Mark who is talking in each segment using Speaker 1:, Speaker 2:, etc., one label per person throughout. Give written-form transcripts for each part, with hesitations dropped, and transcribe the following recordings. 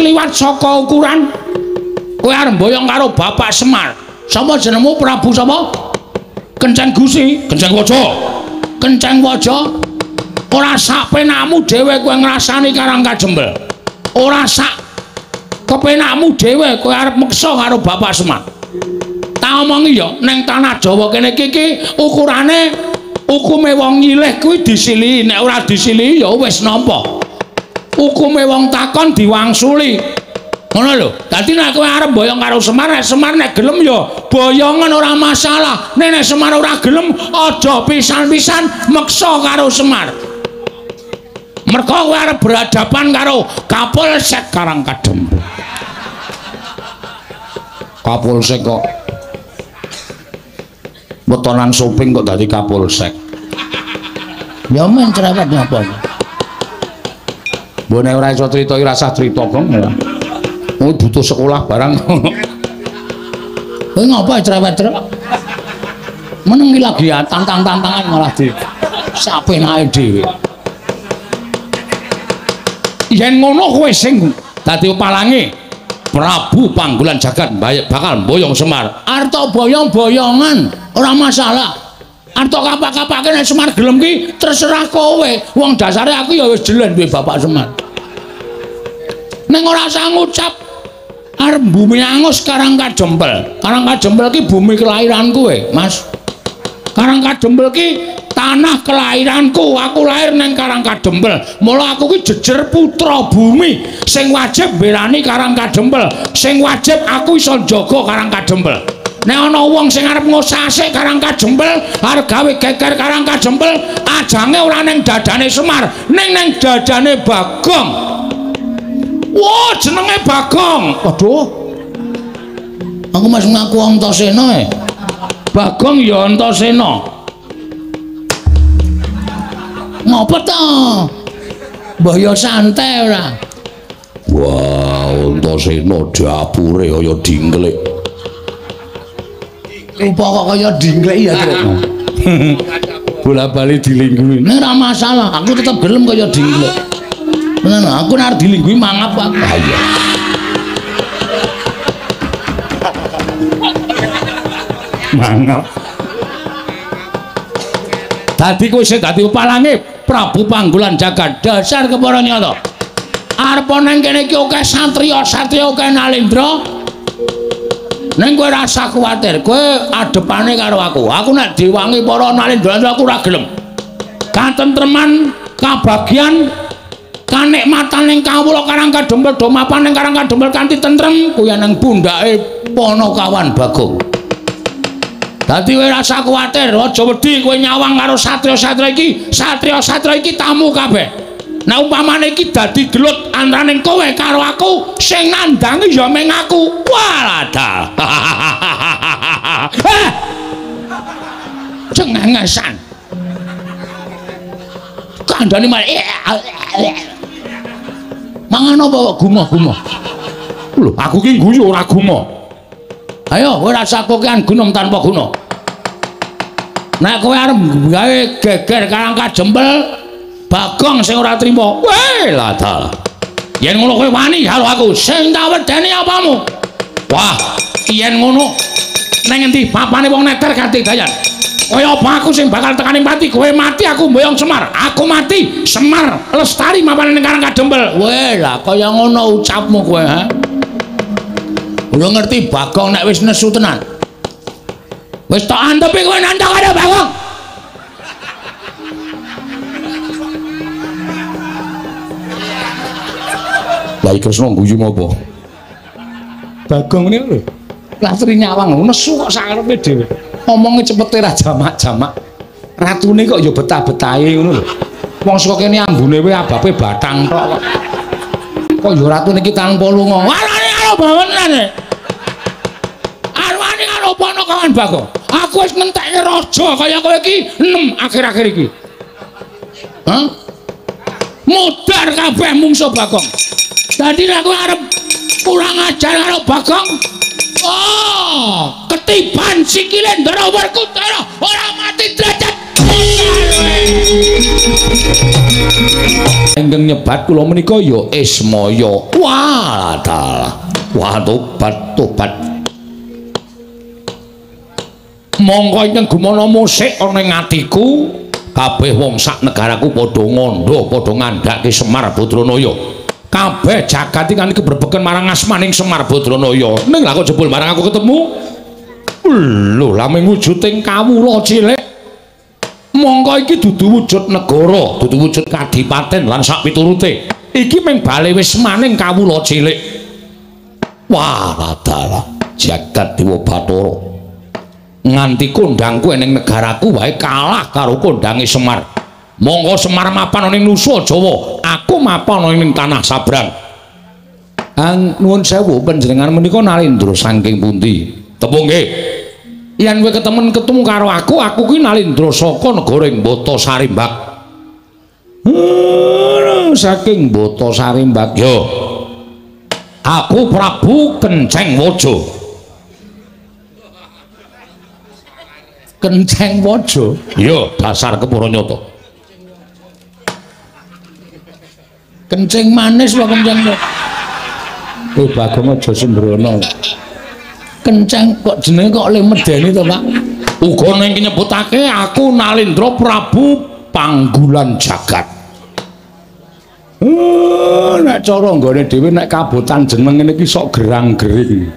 Speaker 1: kliwat saka ukuran. Kowe arep mboyong karo Bapak Semar. Sapa jenengmu Prabu sapa? Kenceng Gusi, Kenceng Waja. Kenceng Waja. Ora sak penakmu dhewe kowe ngrasani Karang Kajembel. Ora sak kepenakmu dhewe kowe arep meksa karo Bapak Semar. Tak omongi ya ning tanah Jawa kene iki ukurane hukume wong nyilih kuwi disilihi, nek ora disilihi ya wis nampa. Hukume wong takon diwangsuli. Ngono lho. Dadi nek kowe arep boyong karo Semar, nek gelem ya boyongan ora masalah. Nek Semar ora gelem aja pisan-pisan meksa karo Semar. Mergo kowe arep berhadapan karo Kapolsek Karang Kajembel. Kapolsek kok botonan shopping kok dadi Kapolsek. Ya men cerewet napa. Mbone ora iso crita iki rasah crita kong ya. Oh butuh sekolah barang. Kowe ngapa cerewet-cerewet? Meneng iki lagi tantang-tantangan malah di sapenake dhewe. Yen ngono kowe sing dadi palange Prabu Panggolan Jagat bakal boyong Semar. Arto boyong-boyongan ora masalah. Arto kapak-kapake nek Semar gelem ki terserah kowe. Wong dasare aku ya wis jelen duwe Bapak Semar. Ning ora usah ngucap arep bumi angus Karang Kajembel. Karang Kajembel ki bumi kelahiran kowe, Mas. Karang Kajembel ki tanah kelahiranku. Aku lahir neng Karang Kajembel. Mula aku ki jejer putra bumi sing wajib mbelani Karang Kajembel. Sing wajib aku iso njaga Karang Kajembel. Nek ana wong sing arep ngosase Karang Kajembel, arep gawe geger Karang Kajembel, ajange ora neng dadane Semar, ning neng dadane Bagong. Wah, jenenge Bagong. Waduh. Aku masih ngaku Antasena. Bagong ya Antasena. Ngapa ta? Mbaya santai ora? Wah, Antasena dapure kaya dingklek. Rupa kok kaya dingklek ya, Tru. Bola-bali dilingguhi. Nek ora masalah, aku tetep gelem kaya dingklek. Tenan, aku nek dilingguhi mangap aku. Iya. Mangap. Dadi kowe sing dadi palange Prabu Panggolan Jagat. Dasar kepara nyata. Arep nang kene iki akeh satriya akeh Nalendra. Ning kowe ora usah kuwatir, kowe adepane karo aku. Aku nek diwangi para Nalendra aku ora gelem. Katentreman, kabagian, kanikmatan ning kawula Karang Kajembel do mapan ning Karang Kajembel kanthi tentrem kuwi nang pundhake Panakawan Bagong. Dadi kowe ora usah kuwatir, aja wedi kowe nyawang karo satriya-satriya iki tamu kabeh. Nah umpamane iki dadi gelut antaraning kowe karo aku, sing nandangi ya meng aku. Waladal. Cengengesan. Kandhane malah mangan apa kok gumoh-gumoh. Lho, aku ki guyu ora gumoh. Ayo, kowe rasa kokean gunung tanpa guna. Nek kowe arep gawe geger Karang Kajembel, Bagong sing ora trima. Weh, ladal. Yen ngono kowe wani karo aku, sing tak wedeni apamu? Wah, yen ngono nang endi papane wong neter ganti dayan. Kaya apa aku sing bakal tekani mati, kowe mati aku mboyong Semar. Aku mati, Semar lestari mapane ning Karang Kajembel. Weh, lah kaya ngono ucapmu kowe, ha? Udah ngerti Bagong nek wis nesu tenan. Wis tak antepi kowe nandang karo Bagong. Lah iki Kresna guyu apa? Bagong ini lho. Latri nyawang nesu kok sakerepe dhewe. Omonge cepete ra jamak-jamak. Ratune kok ya betah-betahe ngono lho. Wong saka kene ambune wae abape batang tok. Kok ya ratune iki tanpa lunga. Warane karo bawenane. Arwane karo Panakawan Bagong. Aku wis ngentekke raja kaya kowe iki 6 akhir-akhir iki. Hah? Mudar kabeh mungsuh Bagong. Dadi nek kowe arep kurang ajar karo Bagong, oh, ketiban sikile Ndara Werkudara ora mati derajat. Ingkang nyebat kula menika ya Ismaya. Wah, wah tobat. Monggo ingkang gumana musik ana ing atiku, kabeh wong sak negaraku padha ngandha, padha ngandhake Semar Badranaya. Kabeh jagat iki kan keberbeken marang asmaning Semar Badranaya. Ning lha kok jebul marang aku ketemu? Lho, lha mung wujuding kawula cilik. Monggo iki dudu wujud negara, dudu wujud kadipaten lan sak piturute. Iki mung bale wis maning kawula cilik. Wah, dalah jagat Dewa Bathara. Nganti kondangku ning negaraku wae kalah karo kondange Semar. Monggo Semar mapan ning Nusa Jawa, aku mapan ning tanah Sabrang. Nuwun sewu panjenengan menika Nalindra saking pundi? Tepung nggih. Yen kowe ketemu karo aku kuwi Nalindra saka negara Bata Sarimbak. Saking Bata Sarimbak. Yo. Aku Prabu Kenceng Waja. Kenceng Waja. Iya, dasar Kepuranyata. Kenceng manis wae kenceng. Bagong aja sembrono. Kenceng kok jenenge kok le medeni to, Pak? Uga ning nyebutake aku Nalindra Prabu Panggulan Jagat. Nek cara nggone dhewe nek kabotan jeneng ngene iki sok gerang-gering.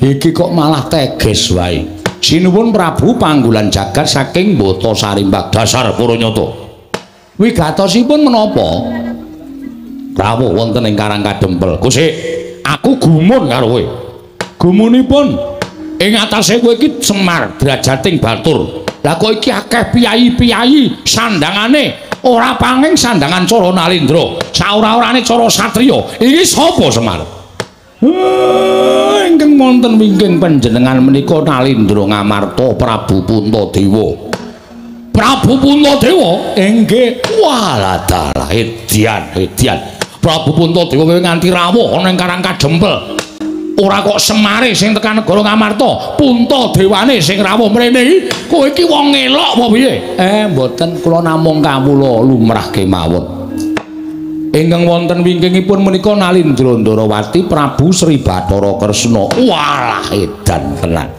Speaker 1: Iki kok malah teges wae. Sinuwun Prabu Panggulan Jagat saking Bata Sarimbak dasar Puranyata. Wigatosipun menapa? Rawuh wonten ing Karang Kadempel. Gusik, aku gumun karo kowe. Gumunipun ing atase kowe iki Semar Drajating Batur. Lah kok iki akeh piyai-piyai sandangane ora panging sandangan cara Nalindra. Saora-orane cara satriya. Iki sapa Semar? Ingkang wonten wingking panjenengan menika Nalindra Ngamarta Prabu Puntadewa. Prabu Puntadewa? Inggih. Walah dalah edian. Prabu Puntadewa nganti rawuh ana ing Karang Kadempel. Ora kok Semare sing tekan negara Ngamarta, Puntadewane sing rawuh mrene. Kowe iki wong elok apa piye? Mboten, kula namung kawula lumrah kemawon. Ingkang wonten wingkingipun menika Nalindra Ndarawati Prabu Sri Bathara Kresna. Walah edan tenan.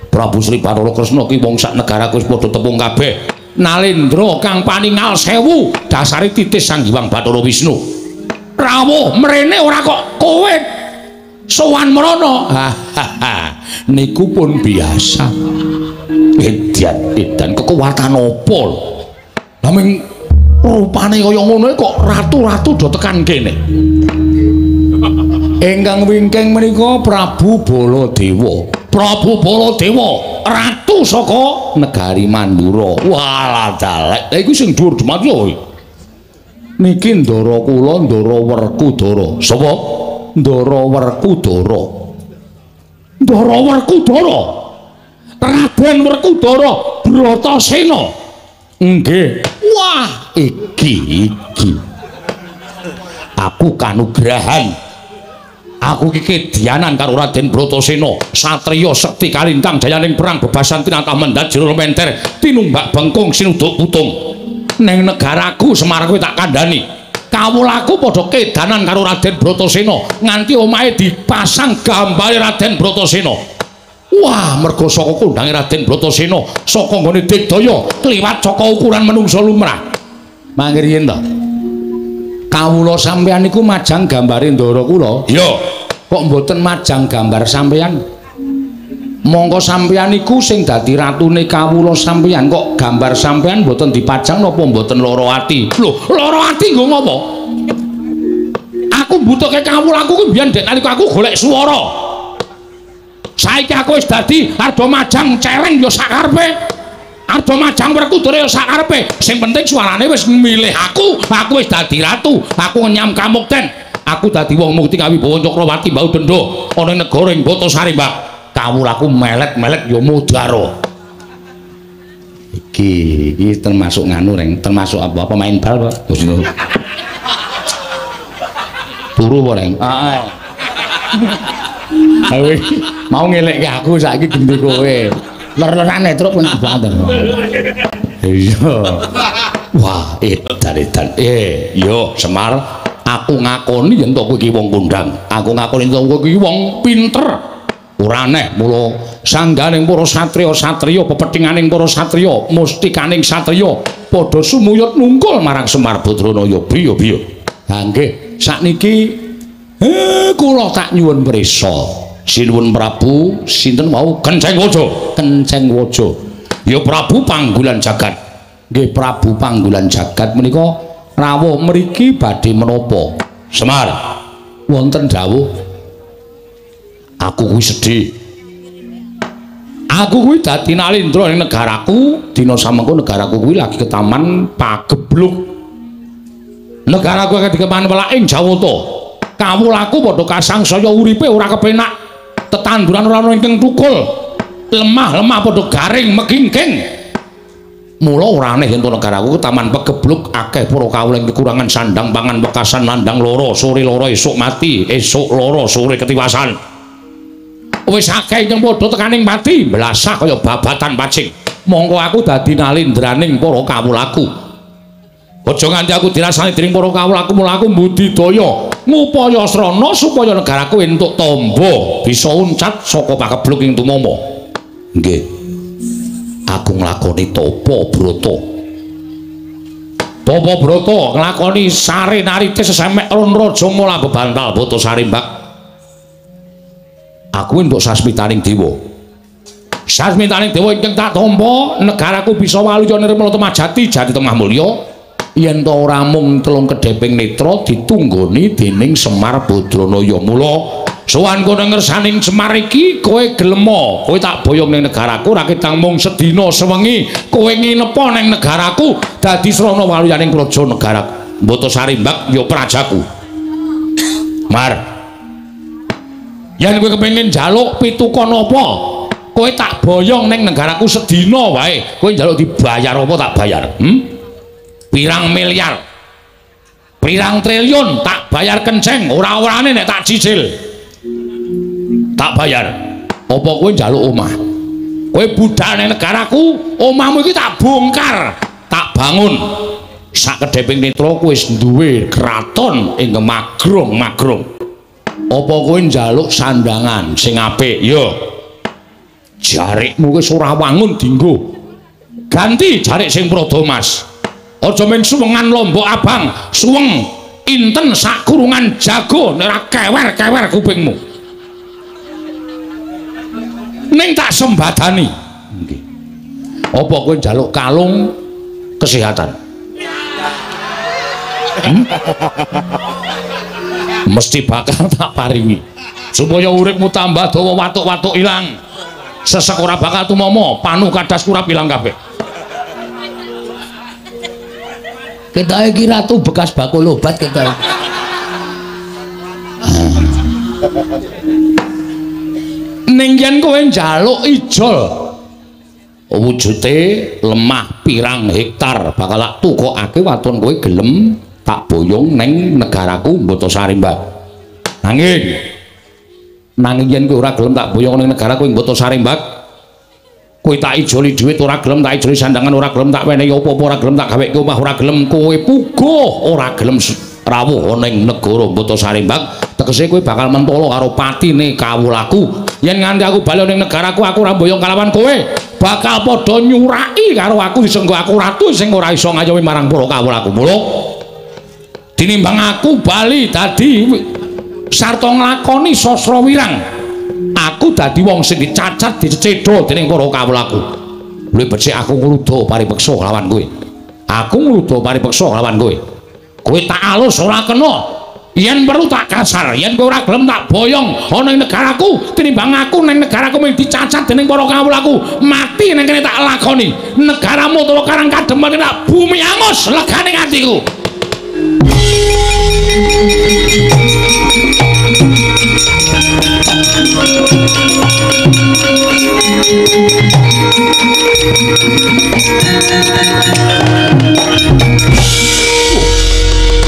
Speaker 1: Prabu Sri Bathara Kresna ki wong sak negaraku wis padha tepung kabeh. Nalindra kang paningal sewu dasare titis Sang Hyang Bathara Wisnu. Rawuh mrene ora kok kowe sowan mrono. Niku pun biasa. Edan kekuatan apa lho? Lah ming rupane kaya ngono kok ratu-ratu do tekan kene. Ingkang wingking menika Prabu Baladewa. Prabu Baladewa ratu saka negari Mandura. Walah dalek. Lah iku sing dhuwur Demak lho. Niki Ndara kula Ndara Werkudara. Sapa? Ndara Werkudara. Ndara Werkudara. Raden Werkudara Bratasena. Nggih. Wah, iki. Aku kanugrahan. Aku iki kedhianan karo Raden Bratasena, satriya sekti kalintang jayaning perang bebasan tinatah mendat jero menter tinumbak bengkung sinuduk putung. Ning negaraku Semar kowe tak kandhani. Kawulaku padha kedanan karo Raden Bratasena nganti omahe dipasang gambare Raden Bratasena. Wah, mergo saka kondange Raden Bratasena saka nggone Digdaya kliwat saka ukuran menungsa lumrah. Mangke riyen to. Kawula sampeyan niku majang gambare ndara kula. Iya. Kok mboten majang gambar sampeyan? Monggo sampeyan niku sing dadi ratune kawula sampeyan kok gambar sampeyan mboten dipajang napa mboten lara ati? Lho, lara ati nggo ngopo? Aku mbutuhke kawulaku ku mbiyen dek nalika aku golek swara. Saiki aku wis dadi arep majang celeng ya sakarepe. Arep majang Werkudara ya sakarepe. Sing penting suarane wis milih aku wis dadi ratu. Aku nyam kamukten. Aku dadi wong mukti kawibawa Cakrawati Mbau Dendha ana ing negara ing Bata Sarimbak. Kawulaku melet-melet ya mudhara. Iki termasuk nganu reng, termasuk apa pemain bal, Pak. Turu apa reng? Heeh. Mau ngelekke aku saiki gendhe kowe. Ler-lerane truk pun banter. Iya. Wah, edan. Yo Semar, aku ngakoni yen to kowe iki wong kondang. Aku ngakoni to kowe iki wong pinter. Ora aneh mula sangganing para satriya pepethinganing para satriya, mustikaning satriya padha sumuyut nungkul marang Semar Badranaya. Biya. Ha nggih, sakniki kula tak nyuwun prisa. Sinuwun Prabu sinten wau Kenceng Waja. Ya Prabu Panggulan Jagat. Nggih Prabu Panggulan Jagat menika rawuh mriki badhe menapa? Semar wonten dawuh aku kuwi sedih. Aku kuwi dadi nalindra ning negaraku, dina samengko negaraku kuwi lagi ketaman pagebluk. Negaraku dikeman welaking Jawata. Kawulaku padha kasangsaya uripe ora kepenak. Tetanduran ora ana ingkang tukul. Lemah padha garing megingking. Mula ora aneh yen negaraku ketaman pagebluk akeh para kawula kekurangan sandang pangan wekasan landang lara, sore lara esuk mati, esuk lara sore ketiwasan. Wis akeh yang padha tekaning mati blasah kaya babatan pacing. Monggo aku dadi nalindraning para kawulaku. Aja nganti aku dirasani dening para kawulaku, mula aku mbudidaya ngupaya srana supaya negaraku entuk tamba bisa uncat saka pakebluk ing tumama. Nggih. Aku nglakoni tapa brata. Tapa brata nglakoni sare narite sesemek ron raja mula bebantal boto sarimbak. Aku entuk sasmitaning dewa. Sasmitaning dewa ingkang tak tampa, negaraku bisa waluya nirmala temajati jati temah mulya. Yen to ora mung telung kedheping netra ditunggoni dening Semar Badranaya. Mula sowan kono ngersaning Semar iki kowe gelem, kowe tak boyong ning negaraku ra ketang mung sedina sewengi kowe nginepa ning negaraku dadi srana waluyaning praja negaraku. Mbata Sarimbak ya prajaku. Mar yen kowe kepengin njaluk pitukon apa, kowe tak boyong ning negaraku sedina wae. Kowe njaluk dibayar apa tak bayar? Pirang miliar, pirang triliun tak bayar Kenceng. Ora-orane nek tak cicil tak bayar. Apa kowe njaluk omah? Kowe budal ning negaraku, omahmu iki tak bongkar, tak bangun. Sak kedheping netra kowe wis duwe kraton ing magrong. Apa kowe njaluk sandangan sing apik? Yo. Jarikmu wis ora wangun dienggo. Ganti jarik sing Pradamas. Aja men suwengan lombok abang, suweng inten sak kurungan jago nek ora kewer-kewer kupingmu. Ning tak sembadani. Nggih. Apa kowe njaluk kalung kesehatan? Mesti bakal tak paringi supaya uripmu tambah dawa, watuk-watuk ilang, sesek ora bakal tumama, panu kadas kurap ilang kabeh. Kita iki ratu bekas bakul obat kita. Ning yen kowe njaluk ijol wujude lemah pirang hektar bakal tak tukokake waton kowe gelem tak boyong neng negaraku Mbata Sarimbak. Nanging yen kowe ora gelem tak boyong neng negaraku Mbata Sarimbak, kowe tak ijoli dhuwit ora gelem, tak ijoli sandangan ora gelem, tak wenehi apa-apa ora gelem, tak gaweke omah ora gelem, kowe puguh ora gelem rawuh ning negara Mbata Sarimbak, tegese kowe bakal mentolo karo patine kawulaku. Yen nganti aku bali ning negaraku aku ora boyong kalawan kowe, bakal padha nyuraki karo aku disenggo aku ratu sing ora iso ngayomi marang para kawulaku. Mula tinimbang aku bali dadi sarta nglakoni sastra wirang, aku dadi wong sing dicacat dicedha dening para kawulaku. Luwih becik aku ngluda paripeksa lawan kowe. Aku ngluda paripeksa lawan kowe. Kowe tak alus ora kena. Yen perlu tak kasar, yen kowe ora gelem tak boyong ana ing negaraku, tinimbang aku ning negaraku mung dicacat dening para kawulaku, mati ning kene tak lakoni. Negaramu utawa Karang Kademen tak bumi angus legane atiku.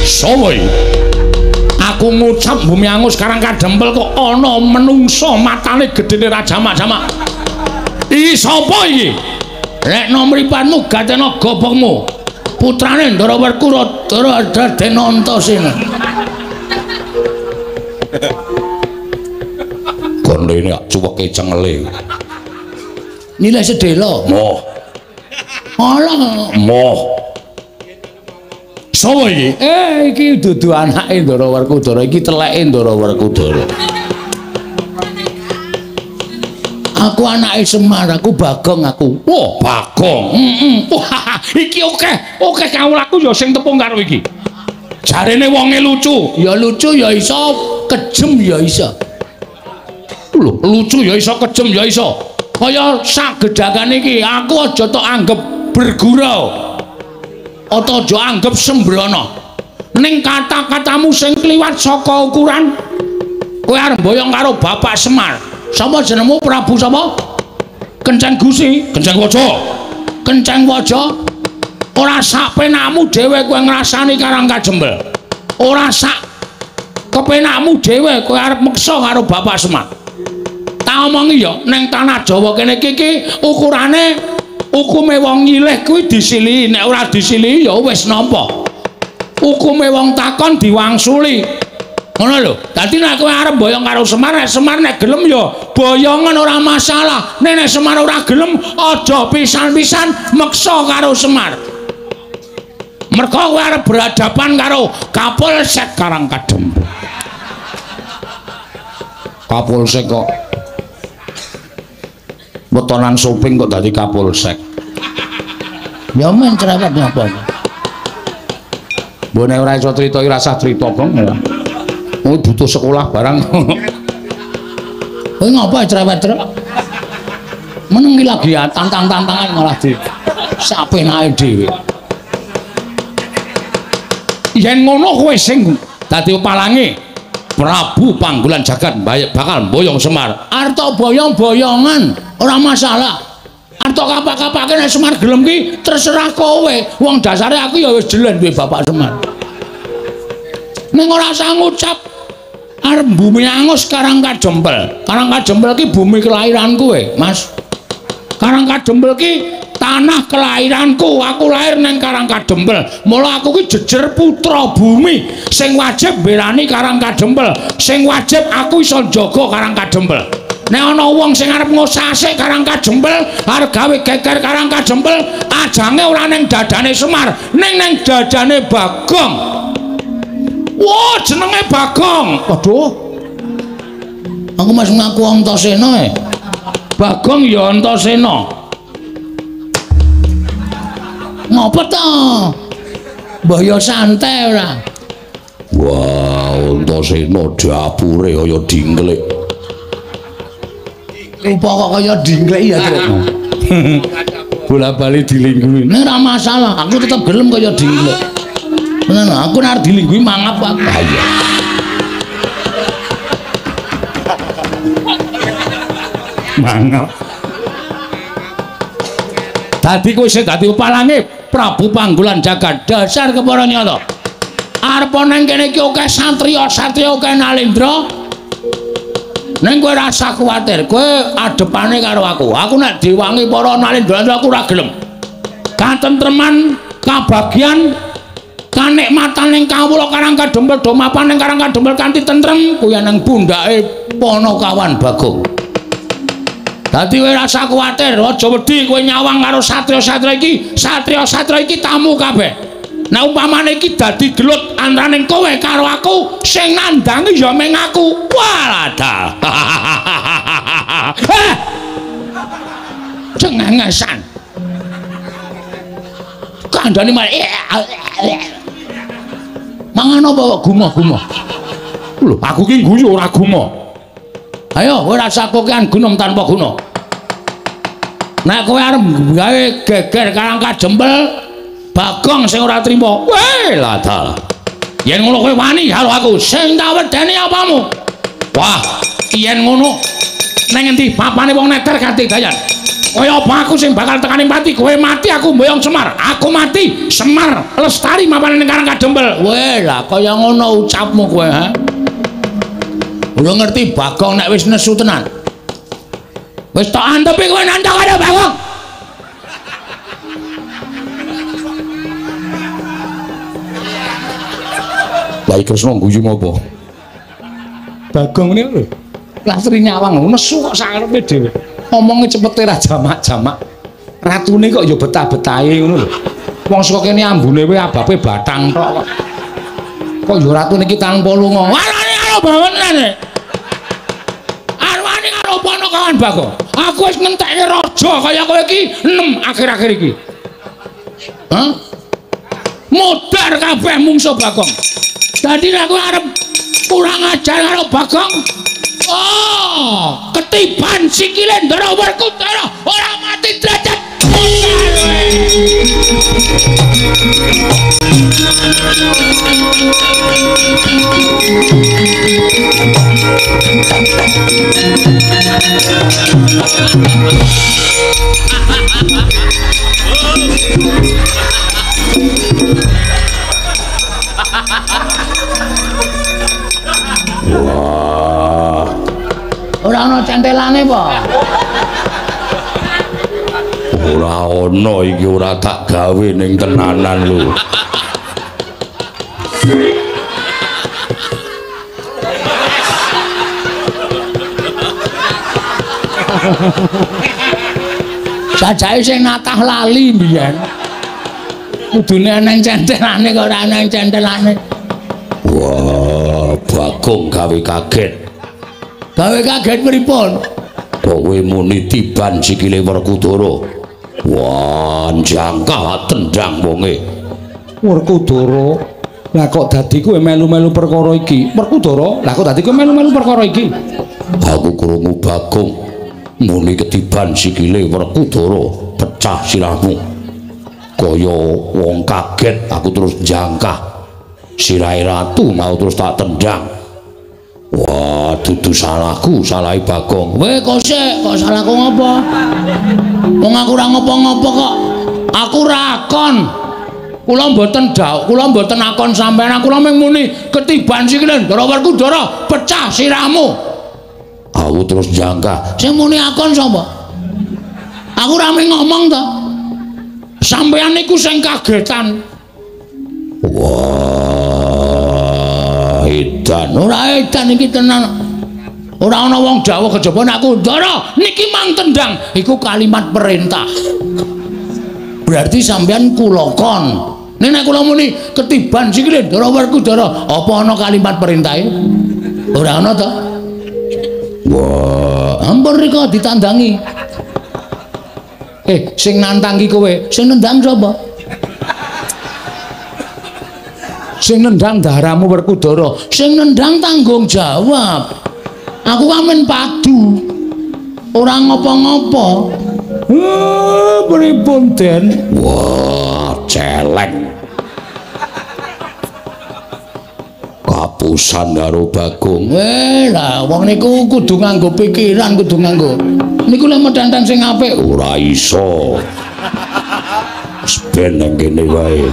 Speaker 1: Sowoy, aku ngucap bumi angus Karang Kadempel kok ana menungso matane gedene Raja Mak-Jamak. Iki sapa iki? Nek nomripatmu gatena gobokmu. Putrane Ndara Werkura Dradena Antasena. Gondene cuweke cengele. Nilai sedela. Moh. Alah, moh. Sopo iki? Iki dudu anake Ndara Werkudara, iki teleke Ndara Werkudara. Aku anake Semar, aku Bagong aku. Wah, Bagong. Wah, iki oke kawulaku ya sing tepung karo iki. Jarene wonge lucu, ya iso, kejem ya iso. Lho, lucu ya iso, kejem ya iso. Kaya sagedakan iki, aku aja tok anggap bergurau. Atau aja anggap sembrono. Ning kata-katamu sing kliwat saka ukuran, kowe arep boyong karo Bapak Semar. Sapa jenengmu? Prabu sapa? Kenceng Gusi, Kenceng Waja. Kenceng Waja. Ora sak penakmu dhewe kowe ngrasani Karang Kajembel. Ora sak kepenakmu dhewe kowe arep meksa karo Bapak Semar. Tak omongi ya, ning tanah Jawa kene iki ukurane hukume wong nyilih kuwi disilihi, nek ora disilihi ya wis nampa. Hukume wong takon diwangsuli. Ngono lho. Dadi nek kowe arep boyong karo Semar, nek gelem ya boyongan ora masalah. Nek Semar ora gelem aja pisan-pisan meksa karo Semar. Mergo kowe arep berhadapan karo Kapolsek Karang Kajembel. Kapolsek kok wetonan Soping kok dadi Kapolsek. Ya men cerewet napa. Mbone ora iso crita iki rasah crita bong. Oh butuh sekolah barang. Kowe ngapa cerewet-cerewet? Menengi lagi ya tantang-tantangan malah di sapenake dhewe. Yen ngono kowe sing dadi palange Prabu Panggolan Jagat bakal boyong Semar. Arta boyong-boyongan ora masalah. Arta kapak-kapake nek Semar gelem ki terserah kowe. Wong dasare aku ya wis jelen duwe Bapak Semar. Ning ora usah ngucap arep bumi angus Karang Kajembel. Karang Kajembel ki bumi kelahiran kowe, Mas. Karang Kajembel ki tanah kelahiranku. Aku lahir nang Karang Kajembel. Mula aku ki jejer putra bumi sing wajib mbelani Karang Kajembel. Sing wajib aku iso jaga Karang Kajembel. Nek ana wong sing arep ngosasik Karang Kajembel, arep gawe geger Karang Kajembel, ajange ora ning dadane Semar, ning dadane Bagong. Wah, jenenge Bagong. Waduh. Aku mas ngaku Antasena. Bagong ya Antasena. Ngapa to? Mbah ya santai ora. Wah, Antasena dapure kaya dingklek. Rupa kok kaya dingklek ya, Tru. Bola-bali dilingguhi. Nek ora masalah, aku tetep gelem kaya dingklek. Tenan, aku nek dilingguhi mangap aku. Ayo. Mangap. Dadi kowe sing dadi palange Prabu Panggolan Jagat, dasar kepara nyata. Arep nang kene iki akeh satriya akeh Nalendra. Neng kowe ora usah kuwatir, kowe adepane karo aku. Aku nek diwangi para Nalendra aku ora gelem. Katentreman, kabagian, kanikmatan ning kawula Karang Kajembel do mapan ning Karang Kajembel kanthi tentrem kuwi nang pundhake Panakawan Bagong. Dadi kowe ora usah kuwatir, aja wedi kowe nyawang karo satriya-satriya iki. Satriya-satriya iki tamu kabeh. Nah umpamane iki dadi gelut antaraning kowe karo aku, sing nandangi ya meng aku. Waladal. Cengengesan. Kandhane malah mangan apa kok gumoh-gumoh. Lho, aku ki guyu ora gumoh. Ayo, kowe rasa kokean gunung tanpa guna. Nek kowe arep gawe geger Karang Kajembel, Bagong sing ora trima. Weh, ladal. Yen ngono kowe wani karo aku, sing tak wedeni apamu? Wah, yen ngono nang endi papane wong neter kanthi dayan. Kaya apa aku sing bakal tekani mati, kowe mati aku mboyong Semar. Aku mati, Semar lestari mapane ning Karang Kajembel. Weh, lah kaya ngono ucapmu kowe, ha? Udah ngerti Bagong nek wis nesu tenan. Wis tak antepi kowe nandhang ada Bagong. Lah Kresna guyu ngopo? Bagong niku lho. Lastri nyawang nesu kok sarepe dhewe. Omonge cepete ra jamak-jamak. Ratune kok ya betah-betahe ngono lho. Wong saka kene ambune wae abape batang tok kok. Kok ya ratune iki tanpa lunga. Arane karo bawenan. Arwane karo ponokawan Bagong. Aku wis ngentekke raja kaya kowe iki enem akhir-akhir iki. Hah? Modar kabeh mungsuh Bagong. Dadi nek kowe arep kurang ajar karo Bagong, oh, ketiban sikile Ndara Werkudara ora mati derajat wah, ora ana centelane apa? Ora ana iki ora tak gawe ning tenanan lho. Sajake sing natah lali mbiyen. Kudune ana centelane kok ora ana centelane. Wah, Bagong gawe kaget. Gawe kaget pripun? Kowe muni tiban sikile Werkudara. Wah, jangka tendang wonge. Werkudara, lah kok dadi kowe melu-melu perkara iki? Werkudara, lah kok dadi kowe melu-melu perkara iki? Aku krungu Bagong muni ketiban sikile Werkudara, pecah sirahmu. Kaya wong kaget aku terus jangka. Sirahe ratu mau terus tak tendang. Wah, dudu salahku, salahe Bagong. Weh kok sik, kok salahku ngopo? Wong aku ora ngopo-ngopo kok. Aku ra akon. Kula mboten kula mboten akon sampean, kula mung muni ketiban sikile Ndara Werkudara, pecah sirahmu. Aku terus jangka. Sing muni akon sapa? Aku ra mung ngomong to. Sampean niku sing kagetan. Wah, edan ora edan iki tenan. Ora ana wong dawuh kejaba nek aku Ndara niki mang tendang iku kalimat perintah. Berarti sampean kula kon. Nek kula muni ketiban sikile Ndara Werkudara, apa ana kalimat perintahe? Ora ana to? Wah, ampun rika ditandangi. Sing nantang ki kowe, sing nendang sapa? Sing nendang daramu Werkudara, sing nendang tanggung jawab. Aku amen padu. Ora ngopo-ngopo. Pripun Den? Wah, celeng. Kapusan karo Bagong. Lah wong niku kudu nganggo pikiran, kudu nganggo. Niku lek medantan sing apik ora iso. Wis ben nang kene wae.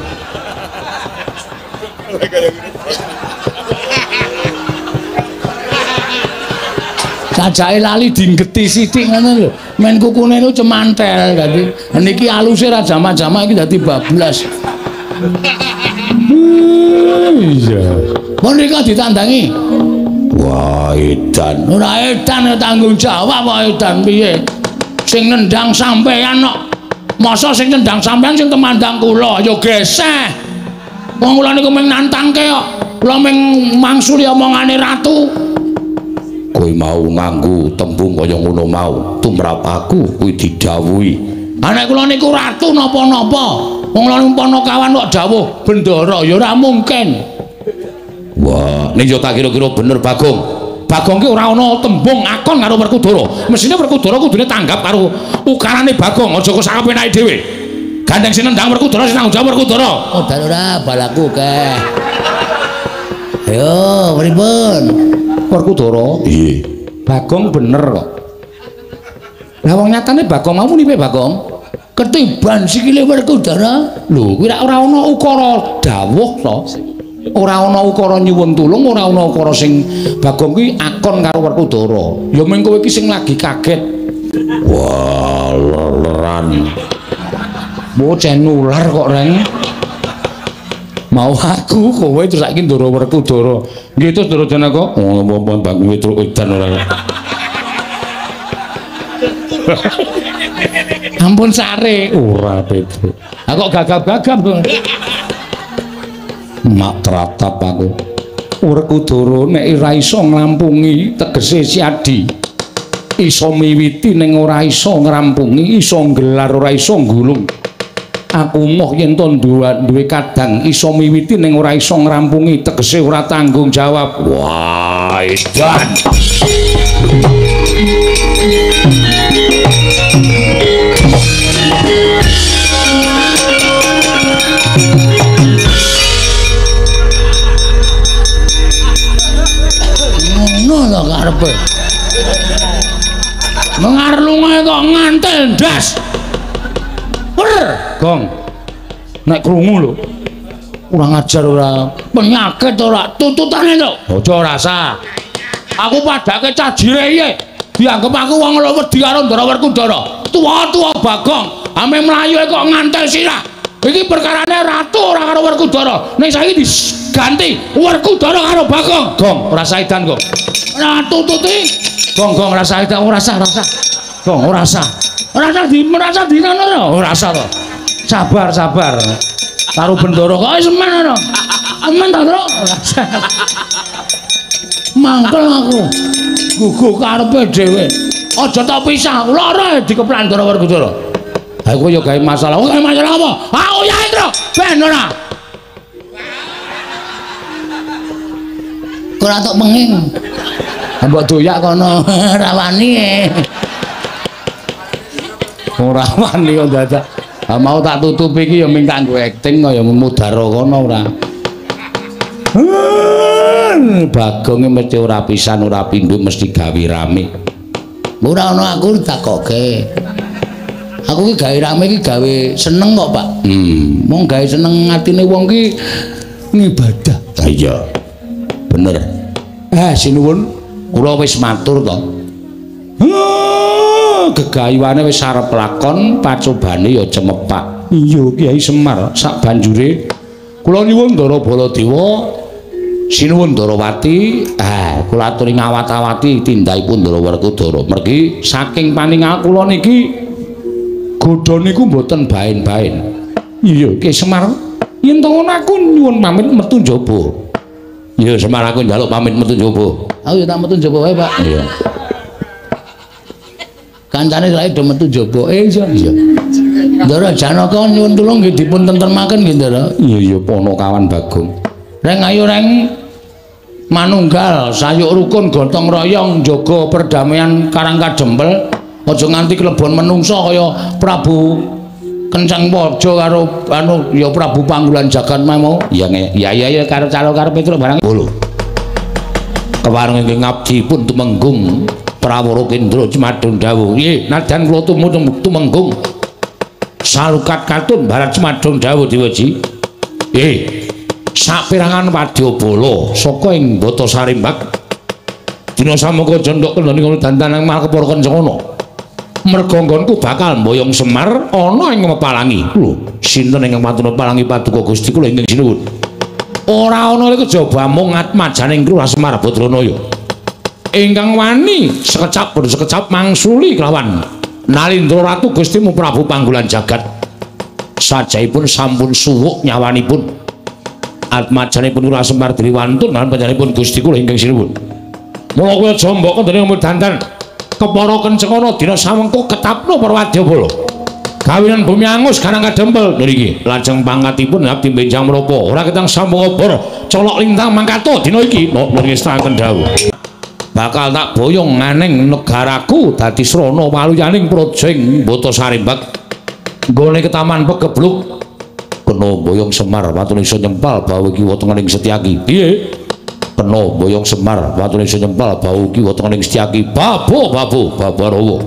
Speaker 1: Sajake lali dinggeti sithik ngono lho. Men kukune niku cemantel dadi. Niki aluse ra jamak-jamak iki dadi bablas. Iya. Mun rika ditandangi. Wah, edan. Ora edan tanggung jawab kok edan piye? Sing nendang sampean kok. Masa sing nendang sampean sing temandang kula ya geseh. Wong kula niku mung nantangke kok. Kula mung mangsuli omongane ratu. Kowe mau nganggo tembung kaya ngono mau tumrap aku kuwi didhawuhi. Nek kula niku ratu napa-napa. Wong kula ponokawan kok dawuh bendara ya ora mungkin. Wah, ning yo tak kira-kira bener Bagong. Bagong ki ora ana tembung akon karo Werkudara. Mesine Werkudara kudune tanggap karo ukarane Bagong, aja kok sakepenake dhewe. Gandeng sing nendang Werkudara sing tanggung jawab Werkudara. Oh, dan ora balaku keh. Ayo, pripun? Werkudara? Iya. Bagong bener kok. Lah wong nyatane Bagong mau muni Bagong? Ketiban sikile Werkudara. Lho, kuwi ora ana ukara dawuh to. Ora ana ukara nyuwun tulung, ora ana ukara sing Bagong kuwi akon karo Werkudara. Ya mung kowe iki sing lagi kaget. Wah, leran. Bocah nular kok reng. Mau aku kowe terus saiki Ndara Werkudara. Nggih terus Ndara Janaka. Oh apa Bang Wetruk edan ora. Ampun sare. Ora Petruk. Ah kok gagap-gagap. Mak tratap aku. Werkudara nek ora iso ngrampungi tegese Siadi. Iso miwiti ning ora iso ngrampungi, iso nggelar ora iso nggulung. Aku moh yen to duwe kadang iso miwiti ning ora iso ngrampungi tegese ora tanggung jawab. Wah, edan. Ngono lho karepe. Mengar lunga kok ngantel ndas. Gong. Nek krungu lho. Kurang ajar ora. Penyakit ora tututane lho. Aja rasa. Aku padake cajire iye. Dianggep aku wong wedi karo Ndara Werkudara. Tuwa-tuwa Bagong. Ame mlayu kok ngantel sirah. Iki perkarane ratu ora karo Werkudara. Ning saiki diganti Werkudara karo Bagong. Gong, ora saidan kok. Ora tututi. Gong ora saidan, ora sah. Gong ora sah. Ora merasa dinono ora sah to. Sabar. Karo Bendoro kok semen ngono. Aman ta, Tru? Mangkel aku. Gugu karepe dhewe. Aja tak pisah, lara dikeplan Ndara Werkudara. Ha kowe yo gawe masalah. Kowe gawe masalah apa? Ah ya Tru, ben ora. Ora tok menging. Mbok doyak kono rawani. Ora wani kok dadak. Mau tak tutupi iki ya ming kanggo akting kaya mudhara kono ora. Bagong mesti ora pisan ora pindho mesti gawe rame. Ora ana aku ditakoke. Aku ki gawe rame ki gawe seneng kok, Pak. Mong gawe seneng atine wong ki ngibadah. Ha iya. Bener. Sinuwun kula wis matur to. Gegayuane wis arep lakon, pacobane ya cemepak. Iya Kyai Semar, sak banjure kula nyuwun Ndara Baladewa, sinuwun Ndarawati, kula aturi ngawat-awati tindakipun Ndara Werkudara. Mergi saking paningal kula niki godha niku mboten baen-baen. Iya Kyai Semar, yen to ngono aku nyuwun pamit metu njaba. Iya Semar aku njaluk pamit metu njaba. Aku ya tak metu njaba wae, Pak. Iya. Kancane lek do metu njaba. Iya. Ndara Janaka nyuwun tulung nggih dipun tentremaken nggih Ndara. Iya pono kawan Bagong. Reng ayo reng manunggal sayuk rukun gotong royong njaga perdamaian Karang Kadempel. Aja nganti klebon menungsa kaya Prabu Kencang Waja karo ya Prabu Panggulan Jagat mau. Iya karo calo karo Petruk barang. Lho. Kewareng ing ngabdi pun tumenggung Prawara Kendra Cemadung dawuh. Nggih, nadyan kula tumenggung salukat katun Barat Cemadung dawuh diweji. Saperangan wadyabala saka ing Bata Sarimbak dina samangka jondhok kendhani kono dandanang Malkepara Kencana. Merga nggonku bakal mboyong Semar ana ing Mepalangi. Lho, sinten ingkang matur palangi paduka Gusti kula ingkang sinuwun. Ora ana kejaba mung atmajaning Kruh Semar Badranaya. Ingkang wani sekecap mangsuli kelawan Nalindra Ratu Gustimu Prabu Panggulan Jagat. Sajaipun sampun suwuk nyawanipun. Atmajanipun Kruh Semar Driwantun lan panjenenganipun Gusti kula ingkang sinuwun. Mula kula jambak kendhene dandan Kepara Kencana dina samengko ketapno para wadyabala. Kawinan Bumi Angus Karang Kadempel niki lajeng pangkatipun abdi benjang menapa ora ketang sambung obor colok lintang mangkato dina iki niki staken dawuh. Bakal tak boyong nganeng negaraku dadi srana waluyaning projeng Bata Sarimbak nggone ketaman pegebluk kena boyong Semar watune iso nyempal bau iki wetenging Setyaki. Piye? Kena boyong Semar watune iso nyempal bau iki wetenging Setyaki. Babu Barawa.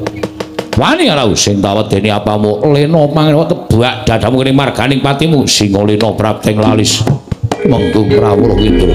Speaker 1: Wani arau sing tawedeni apamu lena pangewa tebak dadamu kene marganing patimu singa lena prapteng lalis menggung Prawara Kendra.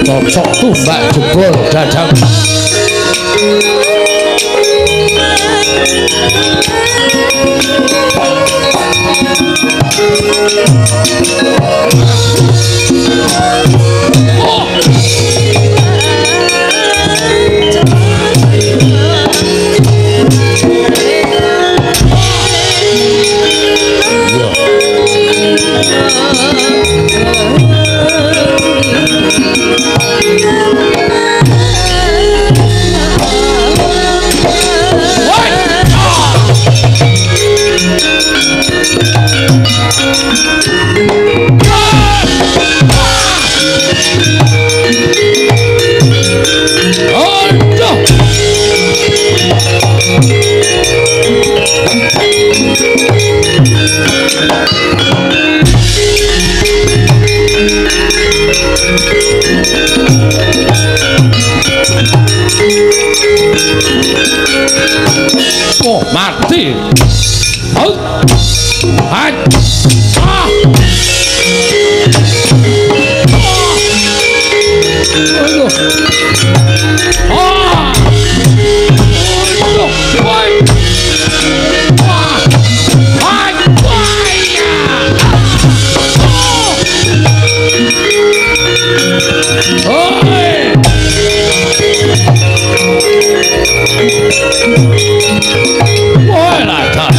Speaker 1: Cocok tumbak jebol dadang. Oh, mati. Oh. Hai. Ah. Aduh. Ah. Aduh. Woi. Wah. Hai. Wah. Ya. Oh. Woi lah dah.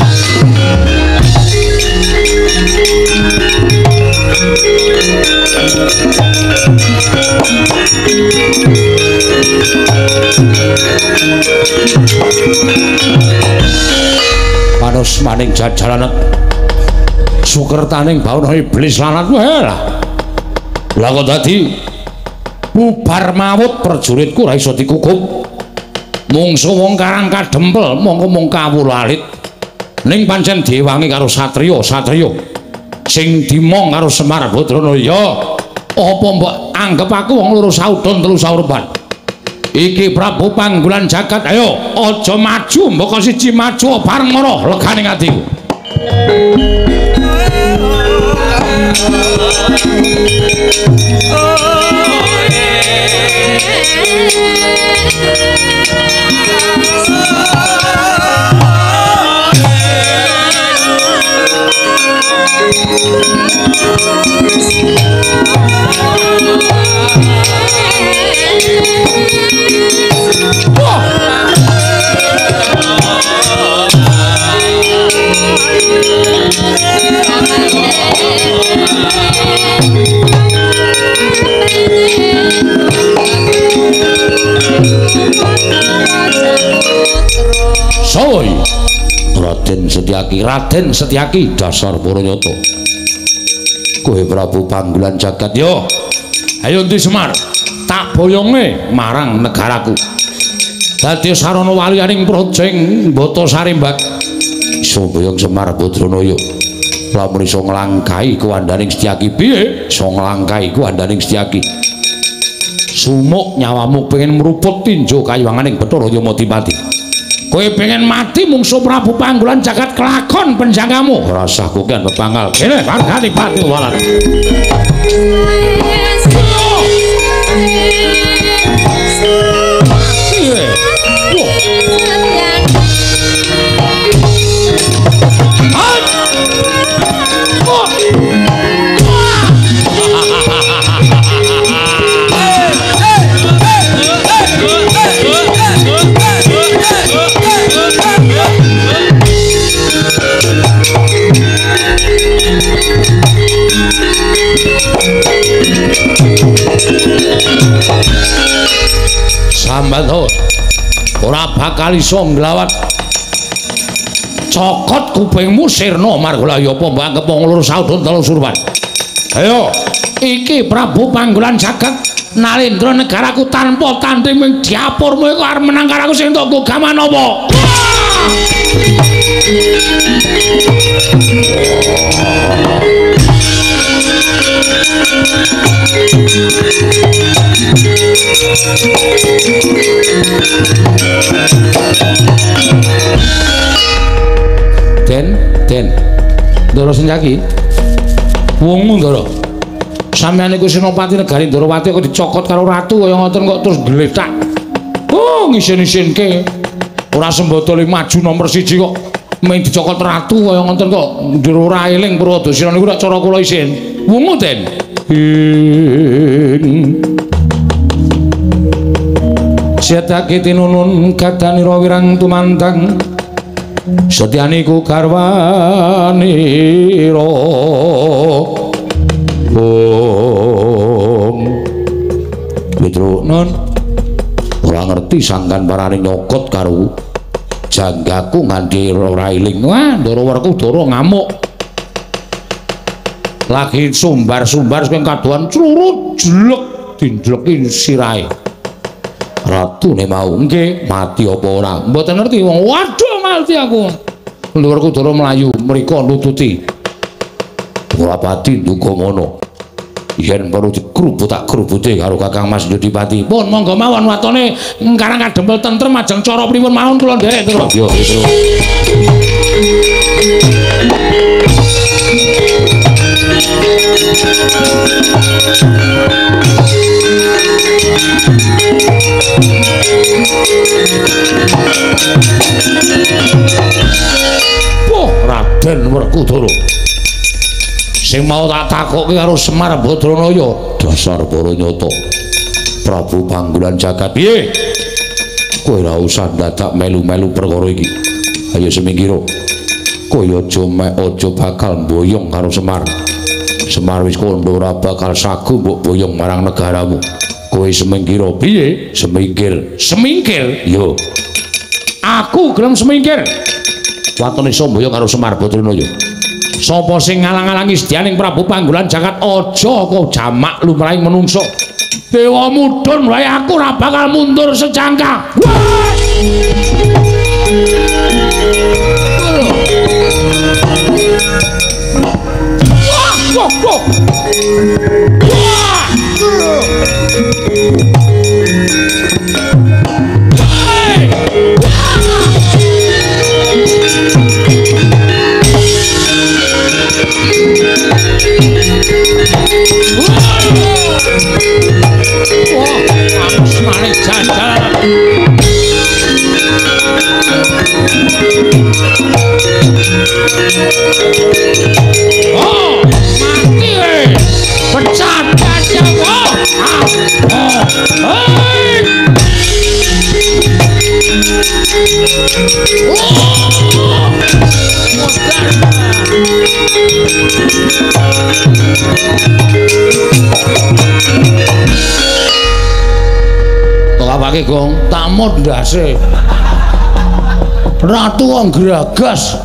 Speaker 1: Panos maning jajaran sukertaning bauna iblis lanat wae lah. Lah kok dadi bubar mawut prajuritku ora iso dikukup. Mungsu wong karang kadempel mongko mung kawulalit. Ning pancen diwangi karo satriya sing dimong karo Semar Badrana ya. Apa mbok anggap aku wong loro saudon telu saurban. Iki Prabu Panggulan Jagat, ayo aja maju, mboko siji maju bareng marah leganing atiku. Raden Setyaki dasar Puranyata. Kowe Prabu Panggulan Jagat yo. Ayo Ndi Semar, tak boyonge marang negaraku. Dadi sarana waliyaning projeng Mbata Sarimbak. Iso boyong Semar Badranaya. Lamun iso nglangkahi kuwandaning Setyaki piye? Iso nglangkahi kuwandaning Setyaki. Sumuk nyawamu pengen meruput tinjo kayuwanganing Bathara Yamadipati. Kowe pengen mati mungsuh Prabu Panggulan Jagat kelakon penjagamu. Rasah kukian bepanggal. Kene margani pati walan. Sambat ora bakal iso nglawat cokot kupingmu sirna margolaya apa mbangkep loro saudon telu surban. Ayo iki Prabu Panggulan Jagat Nalendra negaraku tanpa tanding ming diapurmu iku arep menang karo aku sing entuk gaman apa? Den, Ndara Setyaki. Wong Ndara. Sampeyan iku Senopati Negari Ndarawati kok dicokot karo ratu kaya ngoten kok terus gletak. Oh, ngisin-isinke. Ora sembadane maju nomor 1 kok mung dicokot ratu kaya ngoten kok ndur ora eling Purwadasira niku nek cara kula isin. Wungu, Den. Setyaki tinunun kadanira wirang tumandang. Setyaniku garwanira Petro non ora ngerti sangkan parane nyokot karo janggaku nganti ora eling. Wah, Ndara Werku Dara ngamuk. Lagi sumbar-sumbar sing kadohan crurut jelek dinjleki sirahe. Ratune mau nggih mati apa ora? Mboten ngerti wong. Waduh mati aku. Ndara Werku Dara mlayu mriko nututi. Ora pati ndonga ngono. Yen perlu dikrubut-krubute karo Kakang Mas Yudipati. Pun monggo mawon watone ngarang kadempel tentrem ajeng cara pripun mawon kula nderek terus. Yo terus. Wah, Raden Werkudara. Sing mau tak takokke karo Semar Badranaya, dasar Puranyata. Prabu Panggulan Jagat piye? Kowe ora usah dadak melu-melu perkara iki. Ayo semingkira. Kowe aja bakal mboyong karo Semar. Semar wis kandha ora bakal sagu mbok boyong marang negaramu. Kowe semingkira piye? Semingkir. Semingkir? Yo. Aku gelem semingkir. Watone iso mboyong karo Semar Badranaya. Sapa sing ngalang-alangi sedyaning Prabu Panggulan Jagat aja kok jamak lumrahing menungso. Dewa mudhun wae aku ora bakal mundur secangkah. Oh, mati pecah aja kok. Apake Gong, tak mod ndase. Ratu wong gragas.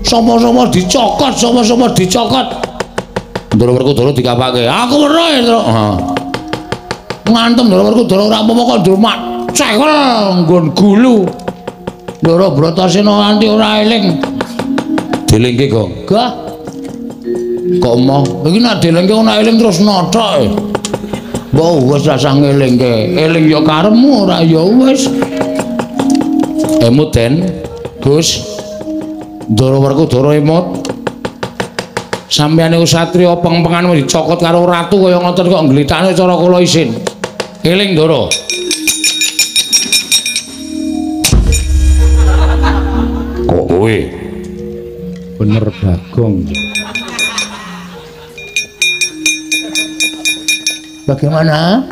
Speaker 1: Sapa-sapa dicokot, sapa-sapa dicokot. Ndara Werkudara dikapake. Aku weruh ya, Tru. Heeh. Ngantem Ndara Werkudara ora apa-apa kok ndumak cekel nggon gulu. Ndara Bratasena nganti ora eling. Dilingke kok. Gah. Kok mau? Iki nek dilingke ora eling terus nothok. Mbok wis rasah ngelingke. Eling ya karepmu ora ya wis. Emut Den, Gus. Ndara Werkudara emut. Sampeyan niku satriya peng-pengan dicokot karo ratu kaya ngoten kok nglithakne cara kula isin. Eling Ndara. Kok kowe bener Bagong. Bagaimana?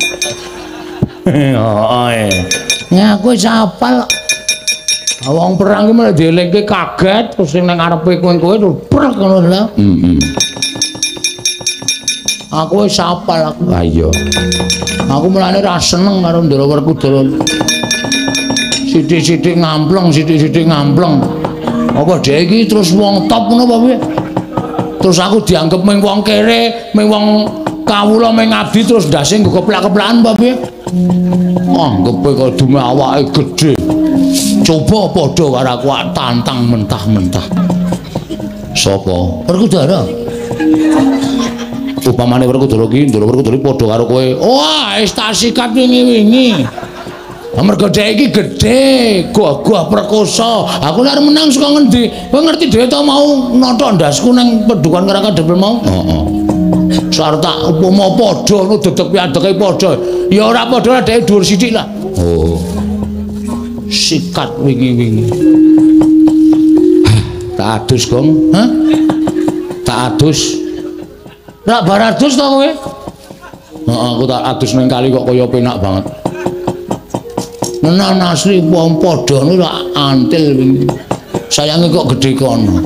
Speaker 1: Oh, ya aku sapal. Wong perang iki malah dielingke kaget terus sing nang ngarepe kowe prek ngono lho. Aku wis sapal aku. Ha iya. Aku mulane ra seneng karo Ndara Werkudara. Sithik-sithik ngampleng, sithik-sithik ngampleng. Apa dhek iki terus wong top ngono apa piye? Terus aku dianggep mung wong kere, mung wong kawula mung abdi terus ndase nggo keplak-keplakan apa piye? Anggepe kok dume awake gedhe. Coba padha karo aku tantang mentah-mentah. Sapa? Werkudara. Upamane Werkudara ki, Ndara Werkudara padha karo kowe. Wah, wis tak sikat wingi-wingi. Amarga dhek iki gedhe, gagah perkosa. Aku lek menang saka ngendi? Kowe ngerti dhewe ta mau nata ndasku nang Pedukuhan Karangkadepel mau? Heeh. Sarta upama padha ngono dedeg piadeke padha. Ya ora padha dhek dhuwur sithik lah. Oh. Sikat wingi-wingi. Tak adus, Gong. Hah? Tak adus. Rak bar adus to kowe? Heeh, aku tak adus ning kali kok kaya penak banget. Menan asli wong padha niku tak antil wingi. Sayange kok gedhe kono.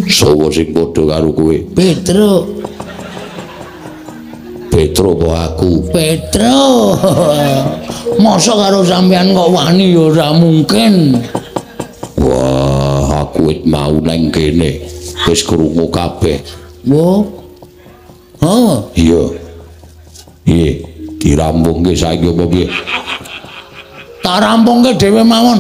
Speaker 1: Sowo sing padha karo kowe? Petro. Petro apa aku? Petro. Masa karo sampean kok wani ya ora mungkin. Wah, aku wis mau nang kene. Wis krungu kabeh. Wo. Oh, iya. Iya, dirampungke saiki apa piye? Tak rampungke dhewe mawon.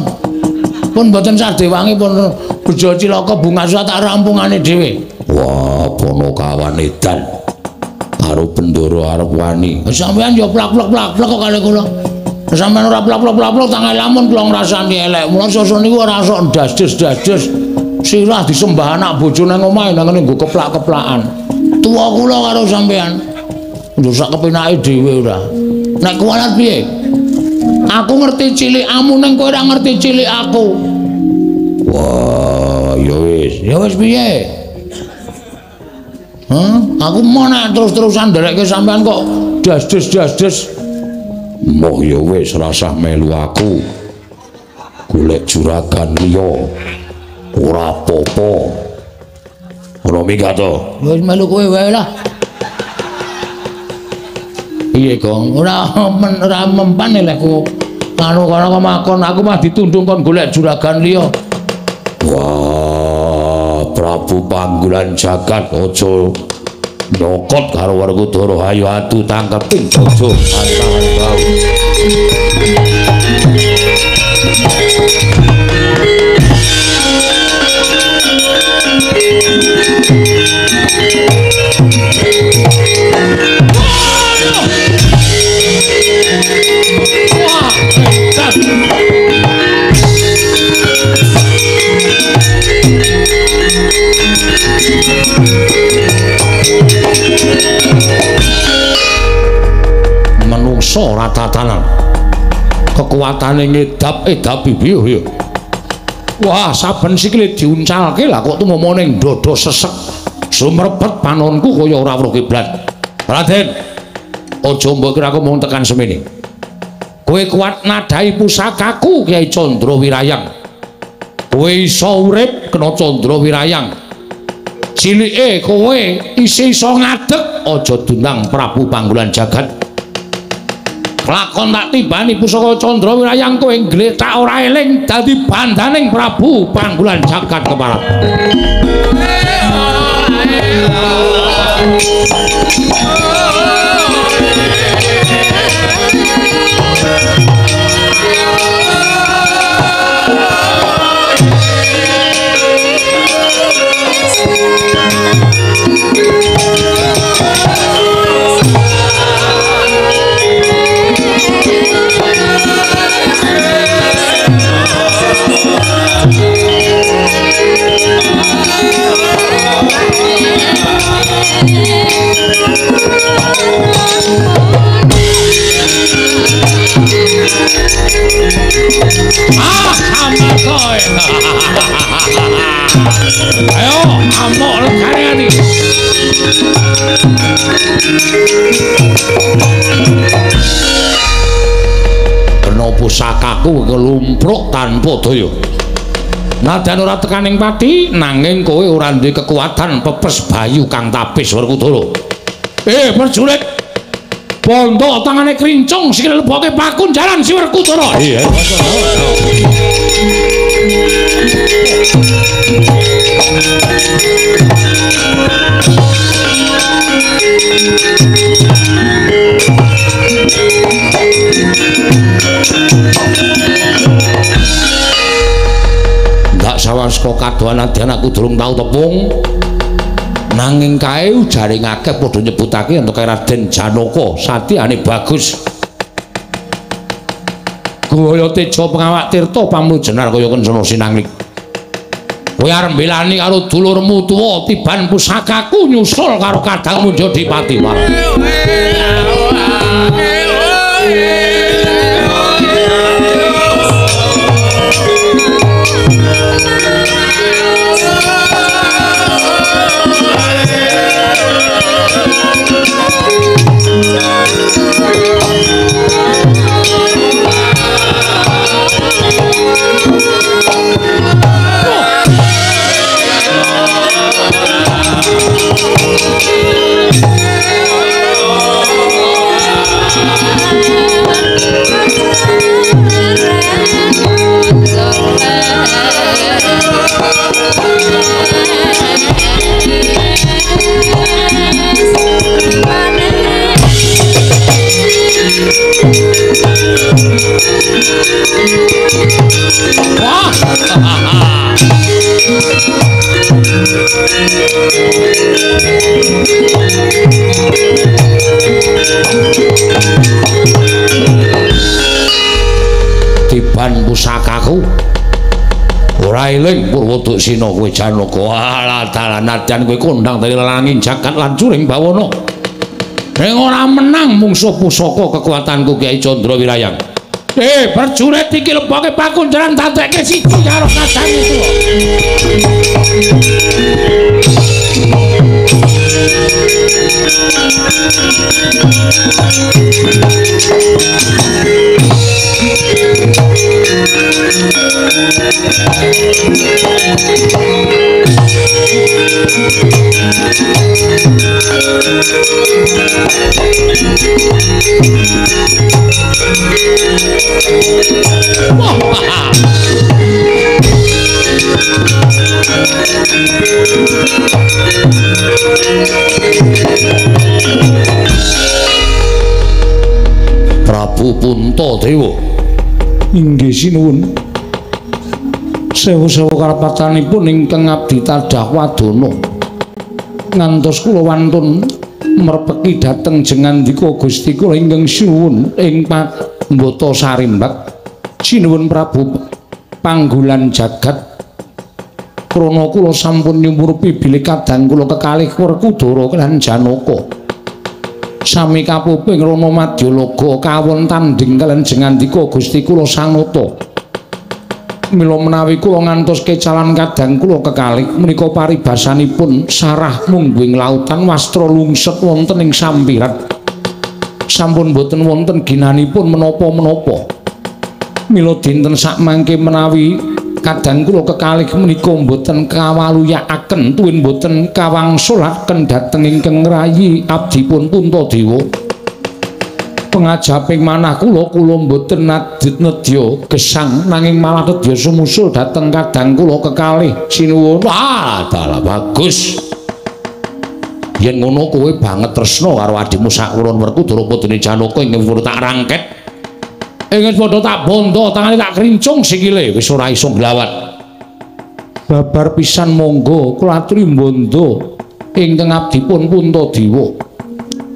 Speaker 1: Pun mboten sadewangi pun bejo cilaka bunga tak rampungane dhewe. Wah, pono kawan edan. Karo Bendara arep wani. Sampeyan ya plak-plak kok kali kula. Sampeyan ora plak-plak tangan lamun kula ngrasani elek. Mula sosok niku ora sok dasdes-dasdes. Sirah disembah anak bojone nang omahe nang ngene nggo keplak-keplakan. Tuwa kula karo sampeyan. Lho sak kepenake dhewe ora. Nek kuwalat piye? Aku ngerti cilikmu ning kowe ora ngerti cilik aku. Wah, ya wis. Ya wis piye? Hah? Aku mau nek terus-terusan nderekke sampean kok dasdes-dasdes. Moh ya wis rasah melu aku. Golek juragan liya. Ora apa-apa. Ora minggat to. Wis melu kowe wae lah. Iya Gong, ora mempan lekku. Anu kono makon aku mah ditundung kon golek juragan liya. Wah, Prabu Panggulan Jagat aja nyokot karo Werkudara. Ayo atu tangkeping bojo antahan bau. Menungso ora tatanan kekuatane ngedap bibiyo ya. Wah, saben sikile diuncalke lah kok tumomo ning dada sesek sumrepet panonku kaya ora weruh kiblat. Raden, aja mbok kira aku mung tekan semene. Kowe kuat nadai pusakaku Kyai Candra Wirayang. Kowe iso urip kena Candra Wirayang. Cilike kowe isih iso ngadeg aja dundang Prabu Panggulan Jagat. lakon tak timbani pusaka Candra Wirayang kowe gletak ora eling dadi bandaning Prabu Panggulan Jagat Keparat. Ayo, amok lekane. Kena pusakaku kelumpruk tanpa daya. Nadan ora tekaning pati, nanging kowe ora duwe kekuatan pepes bayu kang tapis Werkudara. Prajurit. Bondo tangane krincung sikile leboke pakun jalan si Werkudara. Iya. Ndak sawaska kadohan adyan aku durung tau tepung. Nanging kae jaring akeh padha nyebutake entuk Raden Janaka satyane bagus. Kaya teja pengawak tirta pamlujenar kaya kencana sinanglik. Kowe arep mbelani karo dulurmu tuwa tiban pusakaku nyusul karo kadangmu Jodipati Walang. Tiban pusakaku ora eling Purwodaksina kowe Janaka. Alah dalan adyan kowe kondang dari langing jagat lan curing bawana. Ning ora menang mungsuh pusaka kekuatanku Kyai Candra Wirayang. Prajurit iki leboke pakunjaran dadekke siji karo kadang itu. Prabu Puntadewa. Inggih sinuwun. Sewu-sewu karapatanipun ingkang abdi tadah wadana. Ngantos kula wantun merpeki dhateng jengandika Gusti kula ingkang sinuwun ing Pambata Sarimbak. Sinuwun Prabu Panggulan Jagat. Krana kula sampun nyumurupi bilih kadang kula kekalih Werkudara lan Janaka. Sami kapuping Rana Madyalaga kawon tanding kaliyan jengandika Gusti kula Sanata. Mila menawi kula ngantos kecalan kadang kula kekalih menika paribasanipun sarah mungguing lautan wastra lungset wonten ing sampirat. Sampun boten wonten ginanipun menapa-menapa. Mila dinten sakmangke menawi kadang kula kekalih menika mboten kawaluyakaken tuwin mboten kawangsulaken dhateng ingkang rayi abdipun Puntadewa. pengajaping manah kula mboten nedya gesang nanging malah nedya sumusul dhateng kadang kula kekalih sinuwun. Dalah bagus. Yen ngono kowe banget tresna karo adimu Sakulon Werkudara putune Janaka ing purun tak rangket. Ingin padha tak bondo, tangane tak krincung sikile wis ora iso nglawat. Babar pisan monggo kula aturi bondo ingkang abdipun Puntadewa.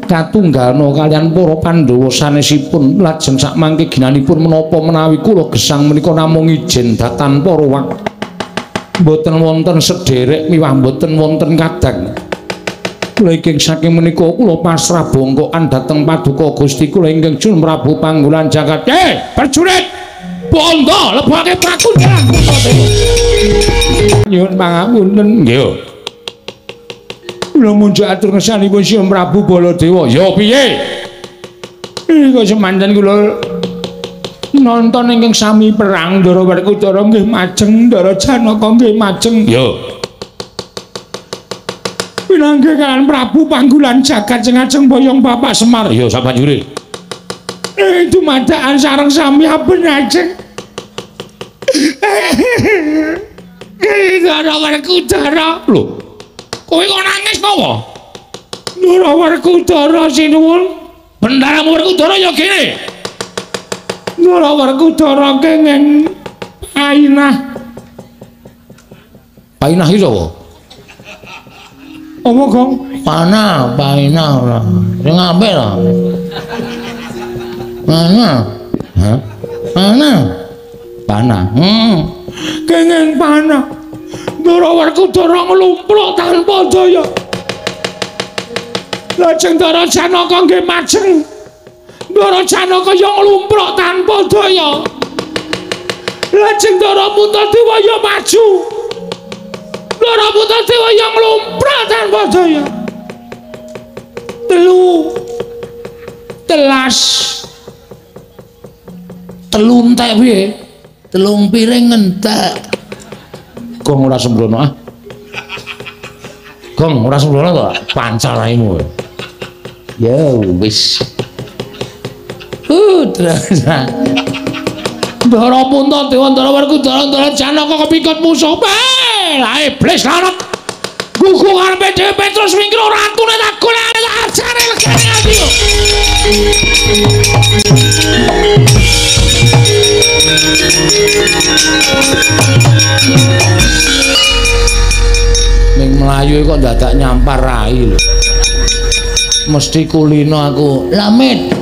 Speaker 1: Katunggalna kalian para Pandhawa sanesipun lajeng sak mangke ginanipun menapa menawi kula gesang menika namung ijen datan para wak. Mboten wonten sederek miwah mboten wonten kadang. Kula ingkang saking menika kula pasrah bongkokan dhateng paduka Gusti kula ingkang Jun Prabu Panggulan Jagat. Prajurit bondo lebake pakunjaran Puntadewa. Nyuwun pangapunten. Nggih. Kula munjuk atur ngesanipun Sri Prabu Baladewa. Ya piye? Kok semanten kula nonton ingkang sami perang Ndara Werkudara nggih majeng, Ndara Janaka nggih majeng. Ya. Pinanggih kaliyan Prabu Panggulan Jagat sing ajeng boyong Bapak Semar. Ya sabanjure. Dumadakan sareng sami aben ajeng. Ndara Werkudara. Lho. Kowe kok nangis napa? Ndara Werkudara sinuwun. Bendara Werkudara ya kene. Ndara Werkudara kenging painah. Painah iki sapa? Apa, Gong? Panah, painah ora. Sing apik lho. Panah. Hah? Panah. Panah. Kenging panah. Ndara Werkudara nglumpluk tanpa daya. Lajeng Ndara Janaka nggih majeng. Ndara Janaka ya nglumpluk tanpa daya. Lajeng Ndara Puntadewa ya maju. Ndara Puntadewa ya nglumpluk tanpa daya. Telu entek piye? Telung piring entek. Gong ora sembrono ah. Gong ora sembrono to, pancal raimu. Ya wis. Terus. Ndara Puntadewa, Ndara Werkudara, Ndara Janaka kepikut musuh. Lah iblis lanat. Gugu karepe dhewe Petrus Wingkira ratune tak golek ajare legane ati yo. Ning mlayu kok dadak nyampar rai lho. Mesti kulino aku. Lamit.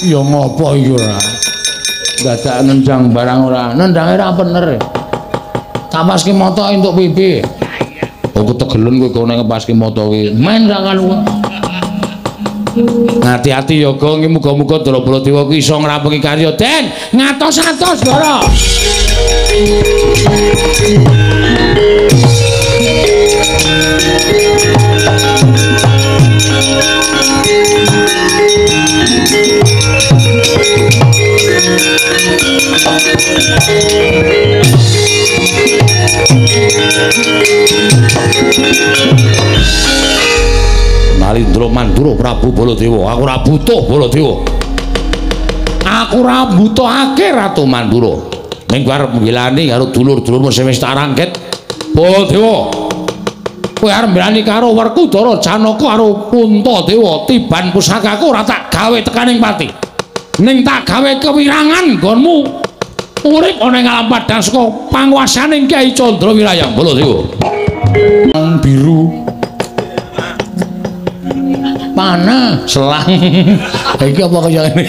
Speaker 1: Ya ngopo iki ora? Dadak nendang barang ora. Nendange ra bener. Kapaske moto entuk pipi. Oh ketegelun kowe kok nek ngepaske moto kuwi. Men ra kan. Hati-hati ya Gong, muga-muga Ndara Baladewa kuwi iso ngrampungi karya. Den, ngatos-atos Ndara. Narendra Mandura Prabu Baladewa, aku ora butuh Baladewa. Aku ora butuhake Ratu Mandura. Ning arep mbelani karo dulur-dulurmu sing wis tak rangket. Baladewa. Kowe arep mbelani karo Werkudara, Janaka karo Puntadewa, tiban pusakaku ora tak gawe tekaning pati. Ning tak gawe kewirangan nggonmu. Urip ana ing alam padang saka panguwasaning Kyai Candra Wirayang Baladewa. Biru. Panah selang. Iki apa kaya ngene?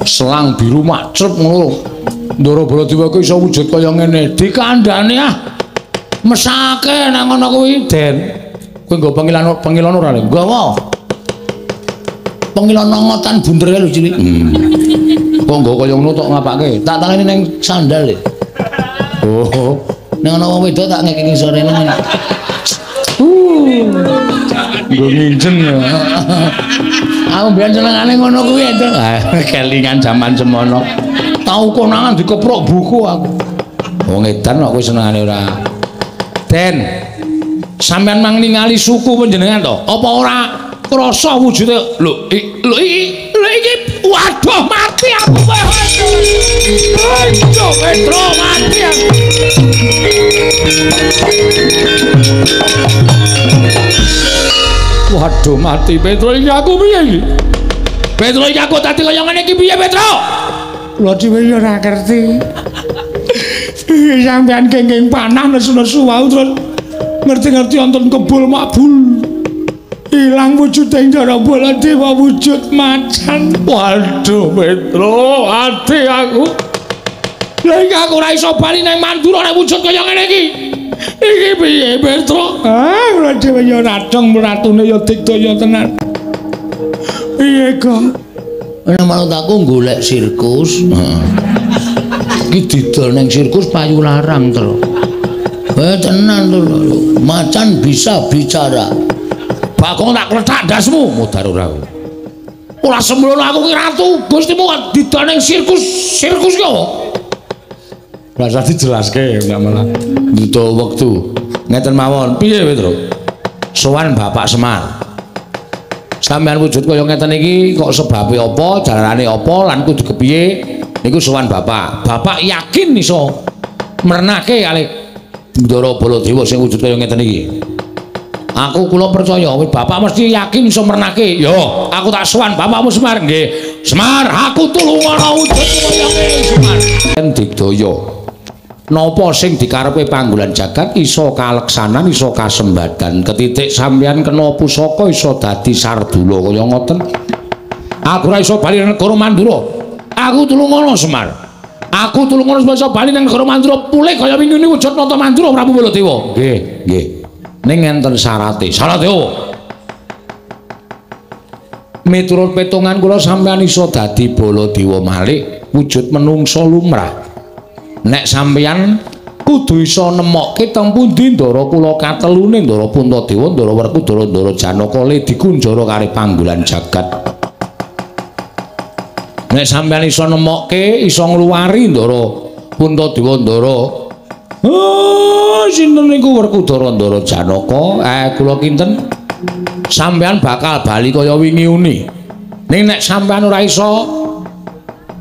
Speaker 1: Selang biru macrep ngono. Ndara Baladewa kuwi iso wujud kaya ngene. Dikandhani ah. Mesake nang ngono kuwi, Den. Kowe nggo pengilan ora lho? Nggawa. Pengilan ngotan bunder lho cilik. Kok nggo kaya ngono tok ngapake? Tak tangani ning sandal e. Oh. Nang ana wong wedok tak ngekeki sore nang. Nggo nginjen ya. Aku mbiyen senengane ngono kuwi to. Kelingan jaman semono. Tau konangan dikeprok buku aku. Wong edan kok kowe senengane ora. Den. Sampeyan mang ningali suku panjenengan to? Apa ora krasa wujude? Lho iki waduh mati aku kowe. Aduh Petro mati aku. Waduh mati Petro iki aku piye iki? Petro iki aku dadi kaya ngene iki piye Petro? Kula dhewe ya ora ngerti. Sampeyan kenging panah nesu-nesu wae terus ngerti-ngerti wonten kebul makbul. Ilang wujud ing dara bola dewa wujud macan. Waduh Petro, ati aku. Lah iki aku ora iso bali nang Mandura nek wujud kaya ngene iki. Iki piye Petro? Ah, kula dhewe ya radong ratune ya digdaya tenan. Piye kok? Ana manut aku golek sirkus. Heeh. Iki didol ning sirkus payu larang to. Tenan to. Macan bisa bicara. Bagong tak kletak ndasmu mudhar ora. Ora semlono aku ki ratu, Gustimu didol ning sirkus ki apa? Lah sak dijelaske nek malah butuh wektu. Ngeten mawon. Piye Petro? Sowan Bapak Semar. Sampeyan wujud kaya ngeten iki kok sebabe apa, jalanane apa lan kudu kepiye? Niku sowan Bapak. Bapak yakin iso mernake kalih Ndara Baladewa sing wujud kaya ngeten iki. Aku kula percaya Bapak mesti yakin iso mernake. Yo, aku tak sowan Bapakmu Semar nggih. Semar, aku tulungono wujud kaya ngene Semar. Digdaya. Napa sing dikarepe panggolan jagat iso kaleksanan, iso kasembadan. Ketitik sampeyan kena pusaka iso dadi sardula kaya ngoten. Aku ora iso bali nang negara Mandura. Aku tulungono Semar. Aku tulungono iso bali nang negara Mandura pulih kaya wingi wujud nata Mandura Prabu Baladewa. Nggih, nggih. Ning enten syarate. Syarate apa? Miturut petungan kula sampeyan iso dadi Baladewa malih wujud menungsa lumrah. Nek sampeyan kudu iso nemokke teng pundi ndara kula katelune Ndara Puntadewa, Ndara Werkudara, Ndara Janaka le dikunjara kali panggolan jagat. Nek sampeyan iso nemokke iso ngluwari Ndara Puntadewa, Ndara sinten niku Werkudara, Ndara Janaka, kula kinten sampeyan bakal bali kaya wingi uni. Ning nek sampeyan ora iso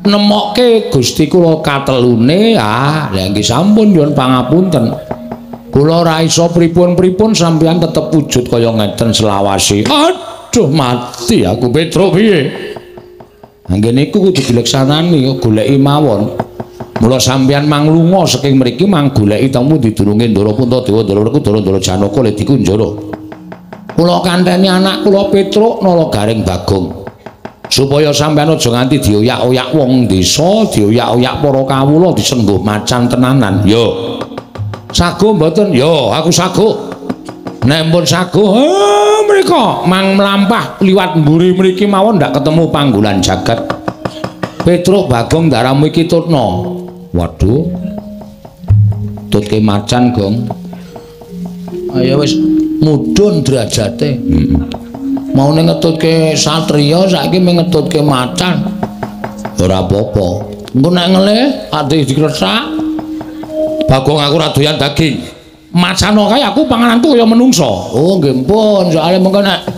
Speaker 1: nemokke Gusti kula katelune, lha nggih sampun nyuwun pangapunten. Kula ora iso pripun-pripun sampeyan tetep wujud kaya ngeten selawase. Aduh mati aku Petro piye? Nggih niku kudu dileksanani goleki mawon. Mula sampeyan manglunga saking mriki mang goleki temu didurunge Ndara Puntadewa, Ndara Werkudara, Ndara Janaka le dikunjara. Kula kanteni anak kula Petro Nalagaring Bagong. Supaya sampeyan aja nganti dioyak-oyak wong desa, dioyak-oyak para kawula disengguh macan tenanan. Yo. Sago mboten? Yo, aku sago. Nek pun sago, mriko mang mlampah liwat mburi mriki mawon ndak ketemu panggolan jagat. Petro Bagong daramu iki tutna. Waduh. Tutke macan, Gong. Ayo wis mudhun derajate. Mau ngetutke satriya saiki ngetutke macan. Ora apa-apa. Engko nek ngelih ati dikresak. Bagong aku ora doyan daging. Macan kae aku pangananku kaya menungsa. Oh nggih pun, soalé mengko nek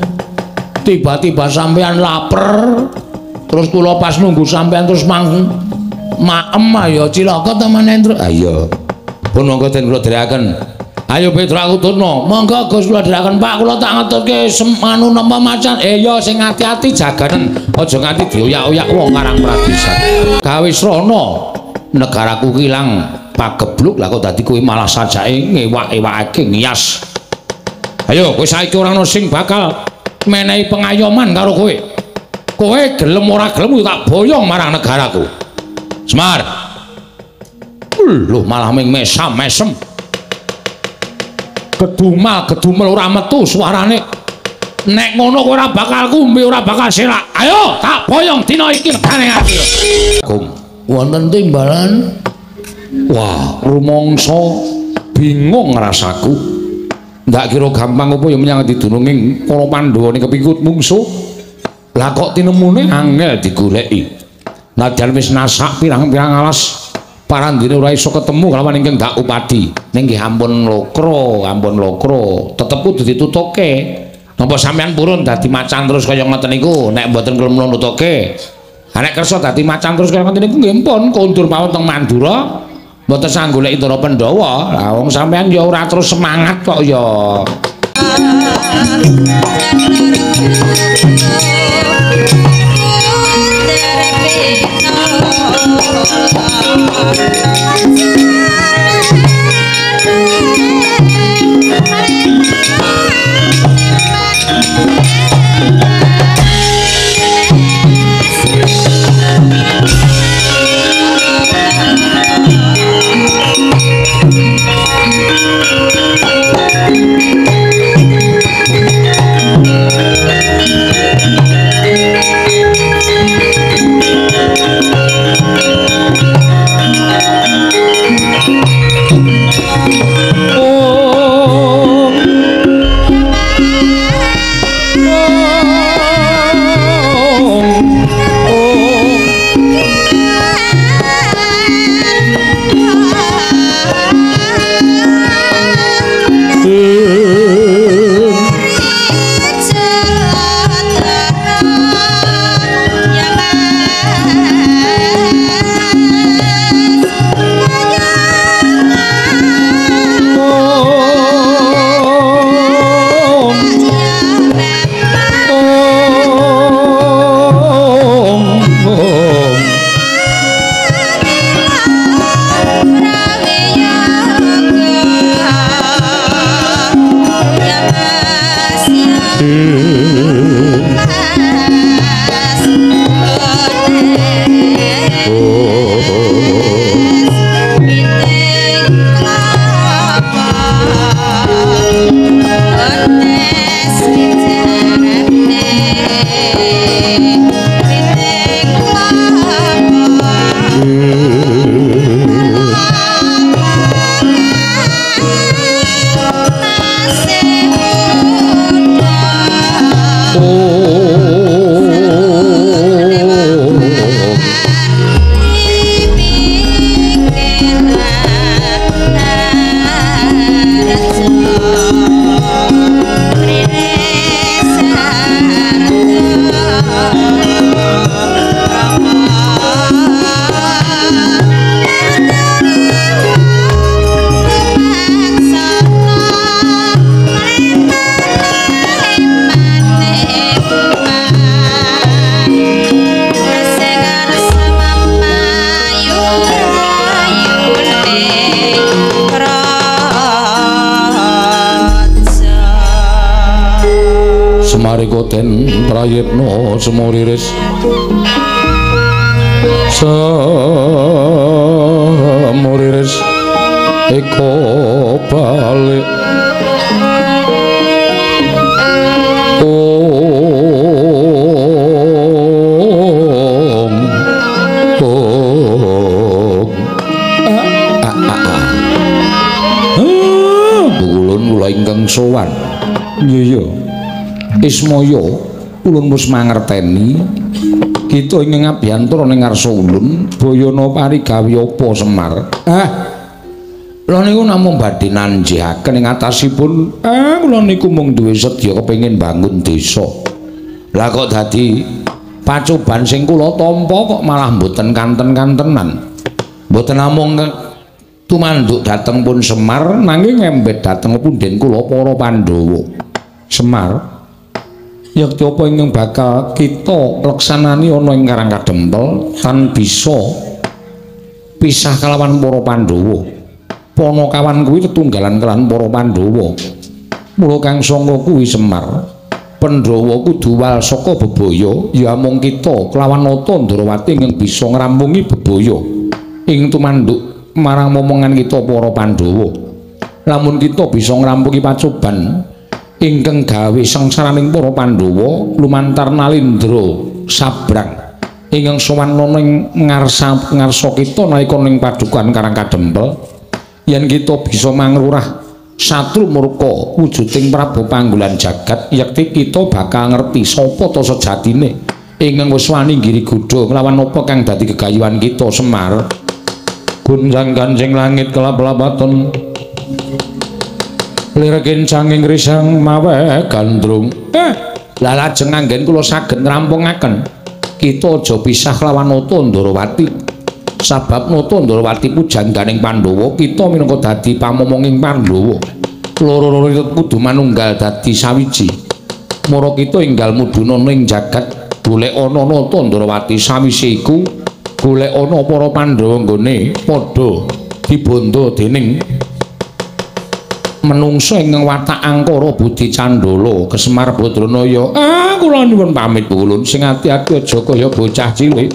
Speaker 1: tiba-tiba sampean lapar terus kula pas nunggu sampean terus maem ya cilaka ta manendra. Iya. Pun monggo den kula dherekaken. Ayo Petro aku turno. Monggo Gus kula dherekaken Pak, kula tak ngetutke anu napa macan. Ya sing ati-ati jaganen. Aja nganti dioyak-oyak wong Karang Pradesan. Gawe srana negaraku kilang pagebluk lah kok dadi kowe malah sajake ngewak-ewakake ngias. Ayo kowe saiki ora ana sing bakal menehi pengayoman karo kowe. Kowe gelem ora gelem tak boyong marang negaraku. Semar. Lho malah ming mesam-mesem. Gedumel ora metu suarane. Nek ngono kowe ora bakal kumbe, ora bakal selak. Ayo tak boyong dina iki regane ati. Wonten timbalan. Wah, rumangsa bingung rasaku. Ndak kira gampang apa ya menyang didununging para Pandhawa ning kepingkut mungsuh. Lah kok tinemune angel digoleki. Nadyan wis nasak pirang-pirang alas parandene ora iso ketemu kelawan ingkang Dak Upadi. Ning nggih ampun lokro, tetep kudu ditutuke. Napa sampean purun dadi macan terus kaya ngoten niku nek mboten kelem nutuke. Nek kersa dadi macan terus kaya ngoten niku nggih pun kondur mawon teng Mandura. Mboten sanggoleki Ndara Pandhawa. Lah wong sampean ya ora terus semangat kok ya. Den prayitna semuriris semuriris eko balik ulun kula ingkang sowan iya Ismaya ulun wis mangerteni kita ing ngabiyantara ning ngarsa ulun bayana parigawe apa Semar. Lha niku namung badhe nanjihaken ing atasipun kula niku mung duwe sedya kepengin bangun desa. Lah kok dadi pacoban sing kula tampa kok malah mboten kanten-kantenan. Mboten namung tumanduk dhateng pun Semar nanging ngembet dhateng punden kula para Pandhawa. Semar yakti apa ingkang bakal kita leksanani ana ing Karang Kadempel tan bisa pisah kalawan para Pandhawa. Panakawan kuwi tetunggalan kelawan para Pandhawa. Mula kang sanga kuwi Semar, Pandhawa kudu wal saka bebaya, ya mung kita kelawan Nata Ndrawati ingkang bisa ngrampungi bebaya ing tumanduk marang momongan kita para Pandhawa. Lamun kita bisa ngrampungi pacoban ingkang gawe sangsaraning para Pandhawa lumantar Nalindra Sabrang ingkang sowan ana ing ngarsa kita nalika ning padukan Karang Kadempel, yen kita bisa mangrurah satru murka wujuding Prabu Panggolan Jagat, yakti kita bakal ngerti sapa ta sejatine ingkang wis wani nggiri godha nglawan apa kang dadi gegayuhan kita Semar. gunjang kancing langit kelap-lapaton lirakin sanging risang mawe gandrung lah lajeng anggen kula saged ngrampungaken kita aja pisah lawan Nata Ndarawati sabab Nata Ndarawati pujangganing Pandhawa kita minangka dadi pamomonging Pandhawa loro-loro kudu manunggal dadi sawiji mara kita enggal mudhuna ning jagat golek ana Nata Ndarawati sawise iku golek ana para Pandhawa nggone padha dibondo dening menungso ingkang watak angkara budi candala Kesemar Badranaya kula nyuwun pamit ulun sing ati-ati aja kaya bocah cilik.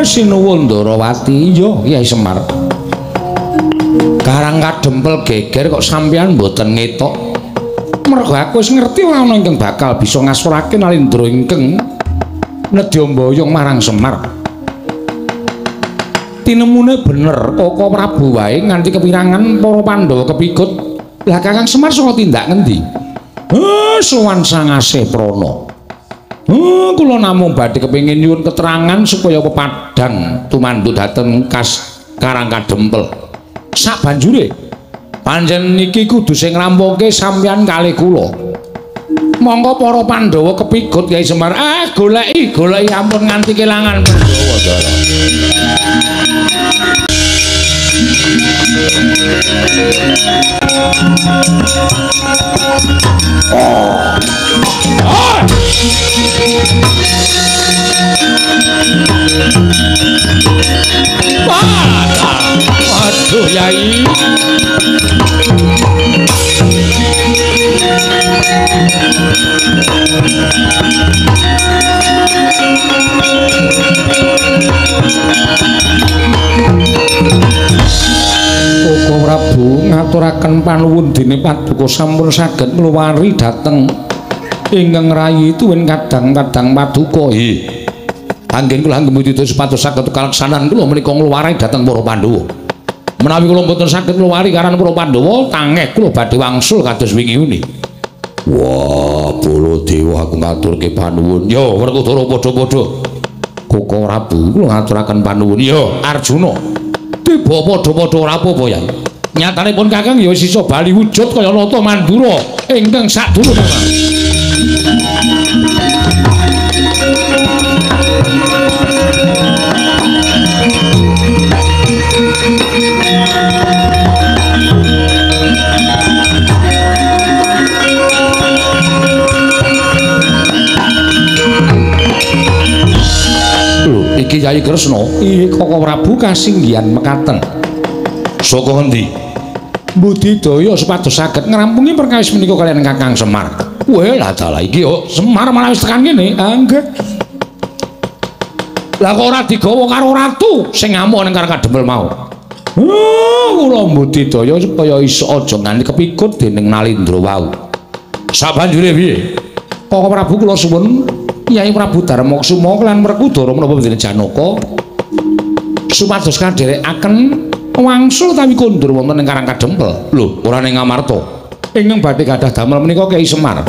Speaker 1: Sinuwun Ndarawati iya Kyai Semar Karang kadempel geger kok sampeyan mboten ngetok mergo aku wis ngerti ora ana ingkang bakal bisa ngasurake Nalindra ingkang nedya mboyong marang Semar tinemune bener Koko Prabu wae nganti kepirangan para Pandhawa kepikut lah Kakang Semar saka tindak ngendi sowan Sangasih Prana kula namung badhe kepengin nyuwun keterangan supaya pepadang tumandu dhateng kas Karang Kadempel. Sabanjure panjenengan niki kudu sing ngrampunke sampeyan kalih kula. Monggo para Pandhawa kepikut Kyai Semar. Goleki ampun nganti kelangan Pandhawa Dara. Aduh Yai Koko Prabu ngaturaken panuwun dene Paduka sampun saged ngluwari dhateng ingkang rayi tuwin kadang-kadang Paduka. Anggen kula nggembudidaya supados saged kaleksanan kula menika ngluwari dhateng para Pandhawa. Menawi kula mboten saged ngluwari karan para Pandhawa, tangeh kula badhe wangsul kados wingi-wingi. Wah, Baladewa aku ngaturke panuwun. Ya, Werkudara padha-padha. Koko Prabu kula ngaturaken panuwun. Ya, Arjuna. Tiba padha-padha ora apa-apa ya. Nyatanipun Kakang ya wis isa bali wujud kaya Nata Mandura ingkang sadurunge. Iki Kyai Kresna, Koko Prabu kasinggihan mekaten. Saka endi? Budidaya supados saged ngrampungi perkawis menika kaliyan Kakang Semar. Wah, lah dalah iki yo Semar malah wis tekan kene. Nggih. Lah kok ora digawa karo ratu sing ngamuk ning Karang Kadempel mau. Kula budidaya supaya iso aja nganti kepikut dening Nalindra wau. Sabanjure piye? Koko Prabu kula suwun Kyai Prabu Darmaksuma lan Werkudara menapa dene Janaka supados kadherekaken wangsul utawi kondur wonten ing Karang Kadempel. Lho, ora ning Ngamarta. Ingkang badhe gadah damel menika Kyai Semar.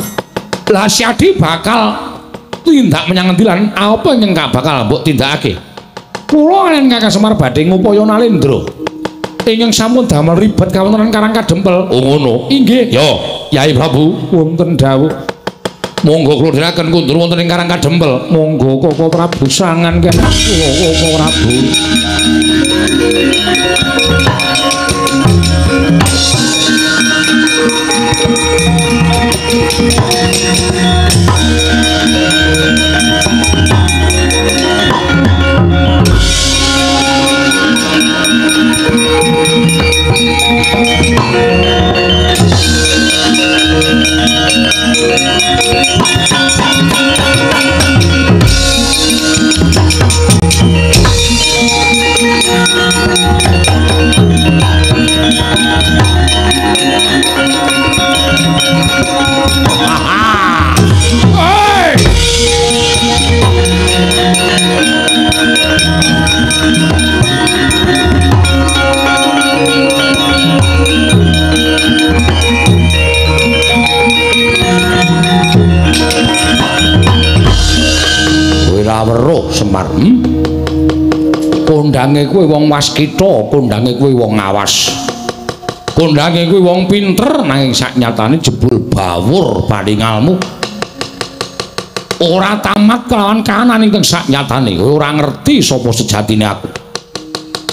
Speaker 1: Lah Syadi bakal tindak menyang endi lan apa ingkang bakal mbok tindakake? Kula lan Kakang Semar badhe ngupaya Nalindra. Ingkang sampun damel ribet kawontenan Karang Kadempel. Oh ngono. Inggih. Ya, Kyai Prabu wonten dawuh. Monggo kula dherekaken kundur wonten ing Karang Kadempel. Monggo Koko Prabu sangan kene Koko Prabu. Weruh Semar. Kondange kuwi wong waskita, kondange kuwi wong awas. Kondange kuwi wong pinter nanging saknyatane jebul bawur paningalmu. Ora tamat kelawan kahanan ingkang saknyatane, ora ngerti sapa sejatine aku.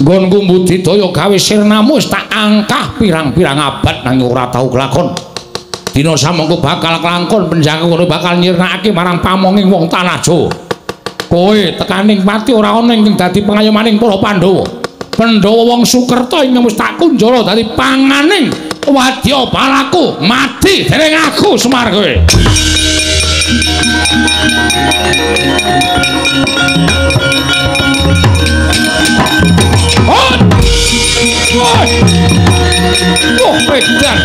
Speaker 1: Nggonku mbudidaya gawe sirnamu wis tak angkah pirang-pirang abad nanging ora tau kelakon. Dina samengko bakal kelangkon penjangka kono bakal nyirnakake marang pamonging wong tanah Jawa. Kowe tekaning pati ora ana ingkang dadi pengayomaning para Pandhawa. Pandhawa wong Sukerta ingkang wis tak kunjara dadi panganing wadya balaku mati dening aku Semar kowe. Edan.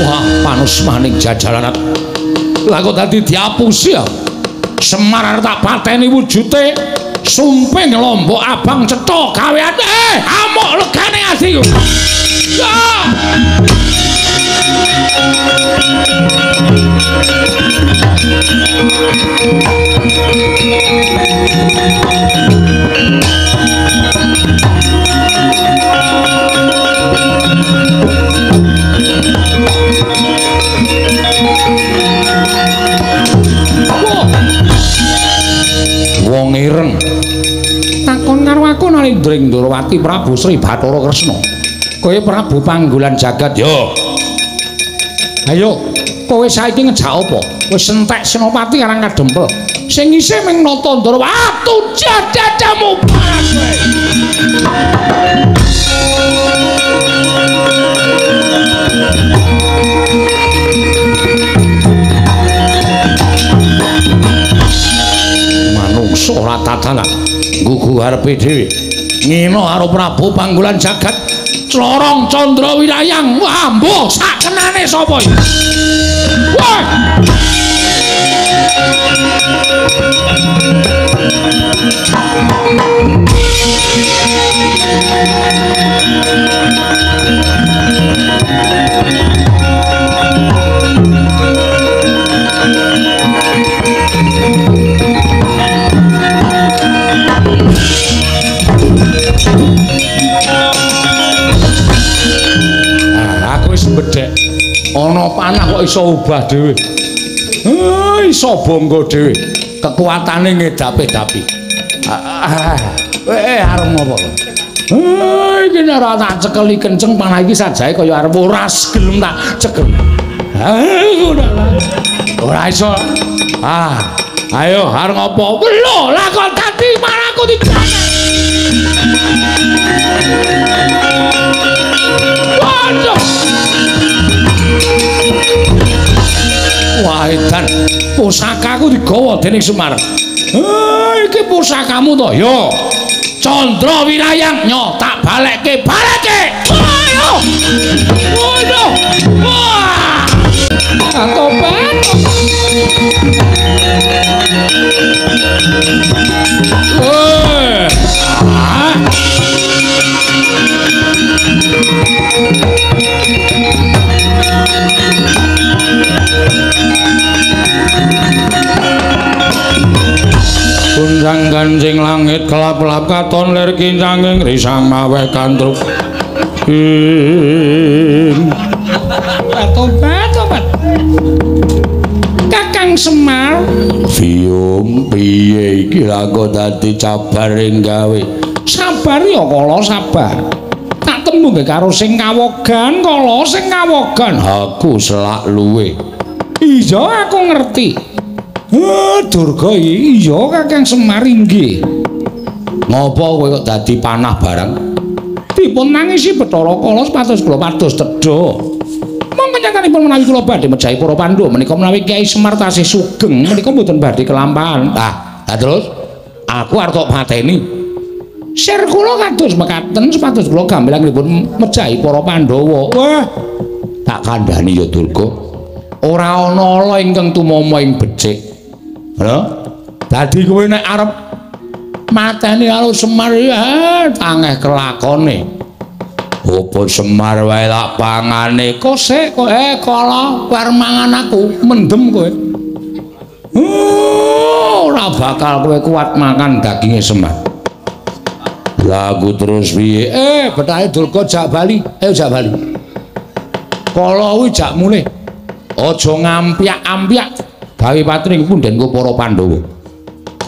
Speaker 1: Wah, panus maning jajalan. Lah kok dadi diapusi ya. Semar tak pateni wujute sumping lombok abang cetha gaweane. Amuk legane atiku. Ya. Wong ireng takon karo aku Narendra Ndrawati Prabu Sri Bathara Kresna. Kowe Prabu Panggolan Jagat yo. Ayo, kowe saiki ngejak apa? Wis entek Senopati Karang Kadempel. Sing isih ming nata Ndara watu jajadamu parang kowe. Manungsa ora tatanan nggugu arepe dhewe. Ngina karo Prabu Panggolan Jagat. Clorong Candra Wirayang, wah mbuh sakenane sapa iki? Wah! Bedhek ana panah kok iso ubah dhewe. Iso bangga dhewe. Kekuatane ngedapi-dapi. Arep ngopo? Iki nek ora tak cekeli kenceng panah iki sajae kaya arep ora gelem tak cekel. Ora iso. Ayo arep ngopo? Lho, lah kok tadi marahku dijane. Waduh. Wah, edan pusakaku digawa dening Semar. Iki pusakamu to, yo. Candra Wirayang, nyo tak balekke. Ayo. Waduh. Wah. Atopan. Gunjang ganjing langit kelap-kelap tumrap katon lir kincanging risang maweh kantruk tobat Kakang Semar Biung piye iki lha kok dadi cabar ing gawe sabar ya kala sabar tak temu nggih karo sing ngawogan kala sing ngawogan aku selak luwe iya aku ngerti Durga iya Kakang Semar inggih ngopo kowe kok dadi panah barang dipun nangisi Bathara Kala sepatus kula pados tedha monggo nyatanipun menawi kula badhe mejahi para Pandhawa menika menawi Kyai Semar tasih sugeng menika mboten badhe kelampahan terus aku arep tok pateni sir kula kados mekaten sepatus kula gambelanipun mejahi para Pandhawa wah tak kandhani ya Durga ora ana ala ingkang tumama ing becik lho dadi kowe nek arep mateni karo Semar ya tangeh kelakone apa Semar wae lak pangane kok sik kok kala bar mangan aku mendem kowe ora bakal kowe kuat makan daginge Semar lagu terus piye betahe Durga jak bali jak bali kala kuwi jak mulih aja ngampiak-ampiak gawe patring pundhenku para Pandhawa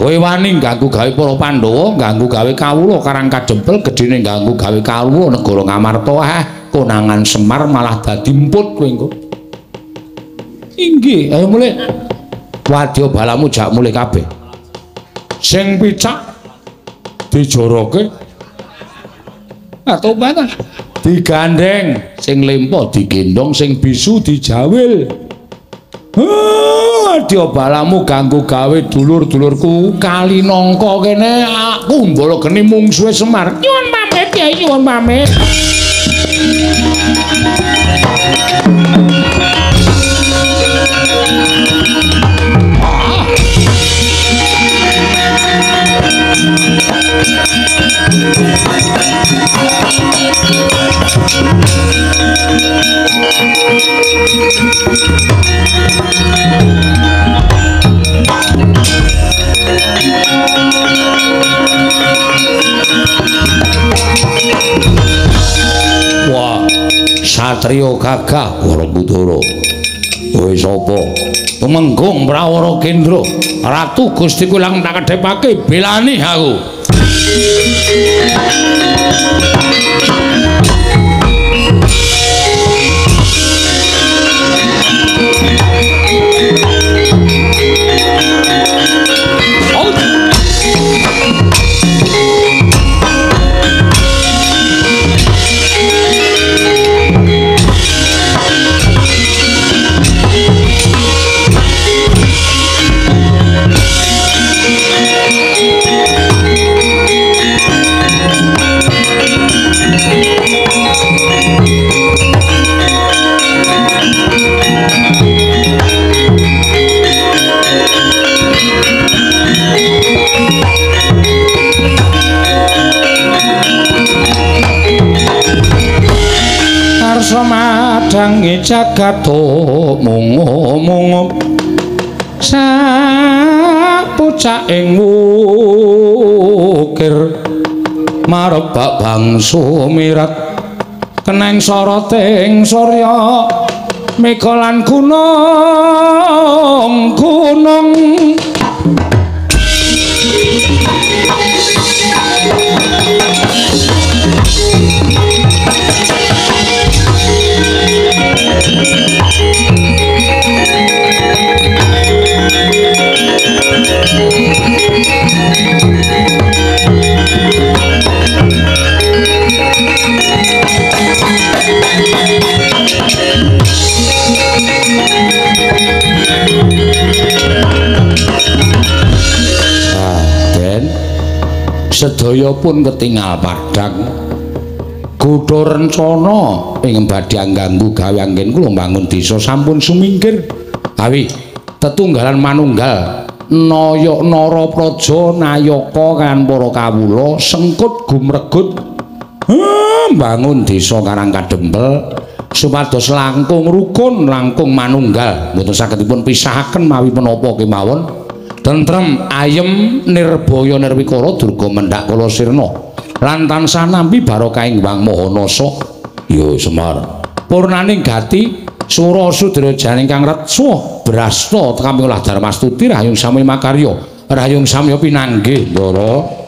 Speaker 1: kowe wani ganggu gawe para Pandhawa ganggu gawe kawula Karang Kadempel gedene ganggu gawe kawula negara Ngamarta konangan Semar malah dadi emput kowe engko inggih ayo mulih wadya balamu jak mulih kabeh sing picak dijoroke tobat digandeng sing lempo digendong sing bisu dijawil dia balamu ganggu gawe dulur-dulurku kali nangka kene aku mbolo geni mungsuhe Semar nyuwun pamit ya nyuwun pamit wah satriya gagah Baratudara kowe sapa Tumenggung Prawara Kendra Ratu Gusti Kulang tak kedhepake belani aku madangi jagat mung sapucak ing wukir marebak bangsa mirat keneng soroting surya mega lan gunung sedaya pun ketingal padhang kutha rencana ing badhe ngganggu gawe anggen kula mbangun desa sampun sumingkir awi tetunggalan manunggal Naya Narapraja Nayaka kan para kawula sengkut gumregut mbangun desa Karang Kadempel supados langkung rukun langkung manunggal mboten saged dipun pisahaken mawi menapa kemawon tentrem ayem nirbaya nirwikara durga mendhak kala sirna lan tansah nampi barokahing Wang Mahanasa. Ya Semar purnaning gati sura sudrajane kang retsa brasta tekamping ulah Darmastuti rahayung sami makarya rahayung samya pinanggih Ndara.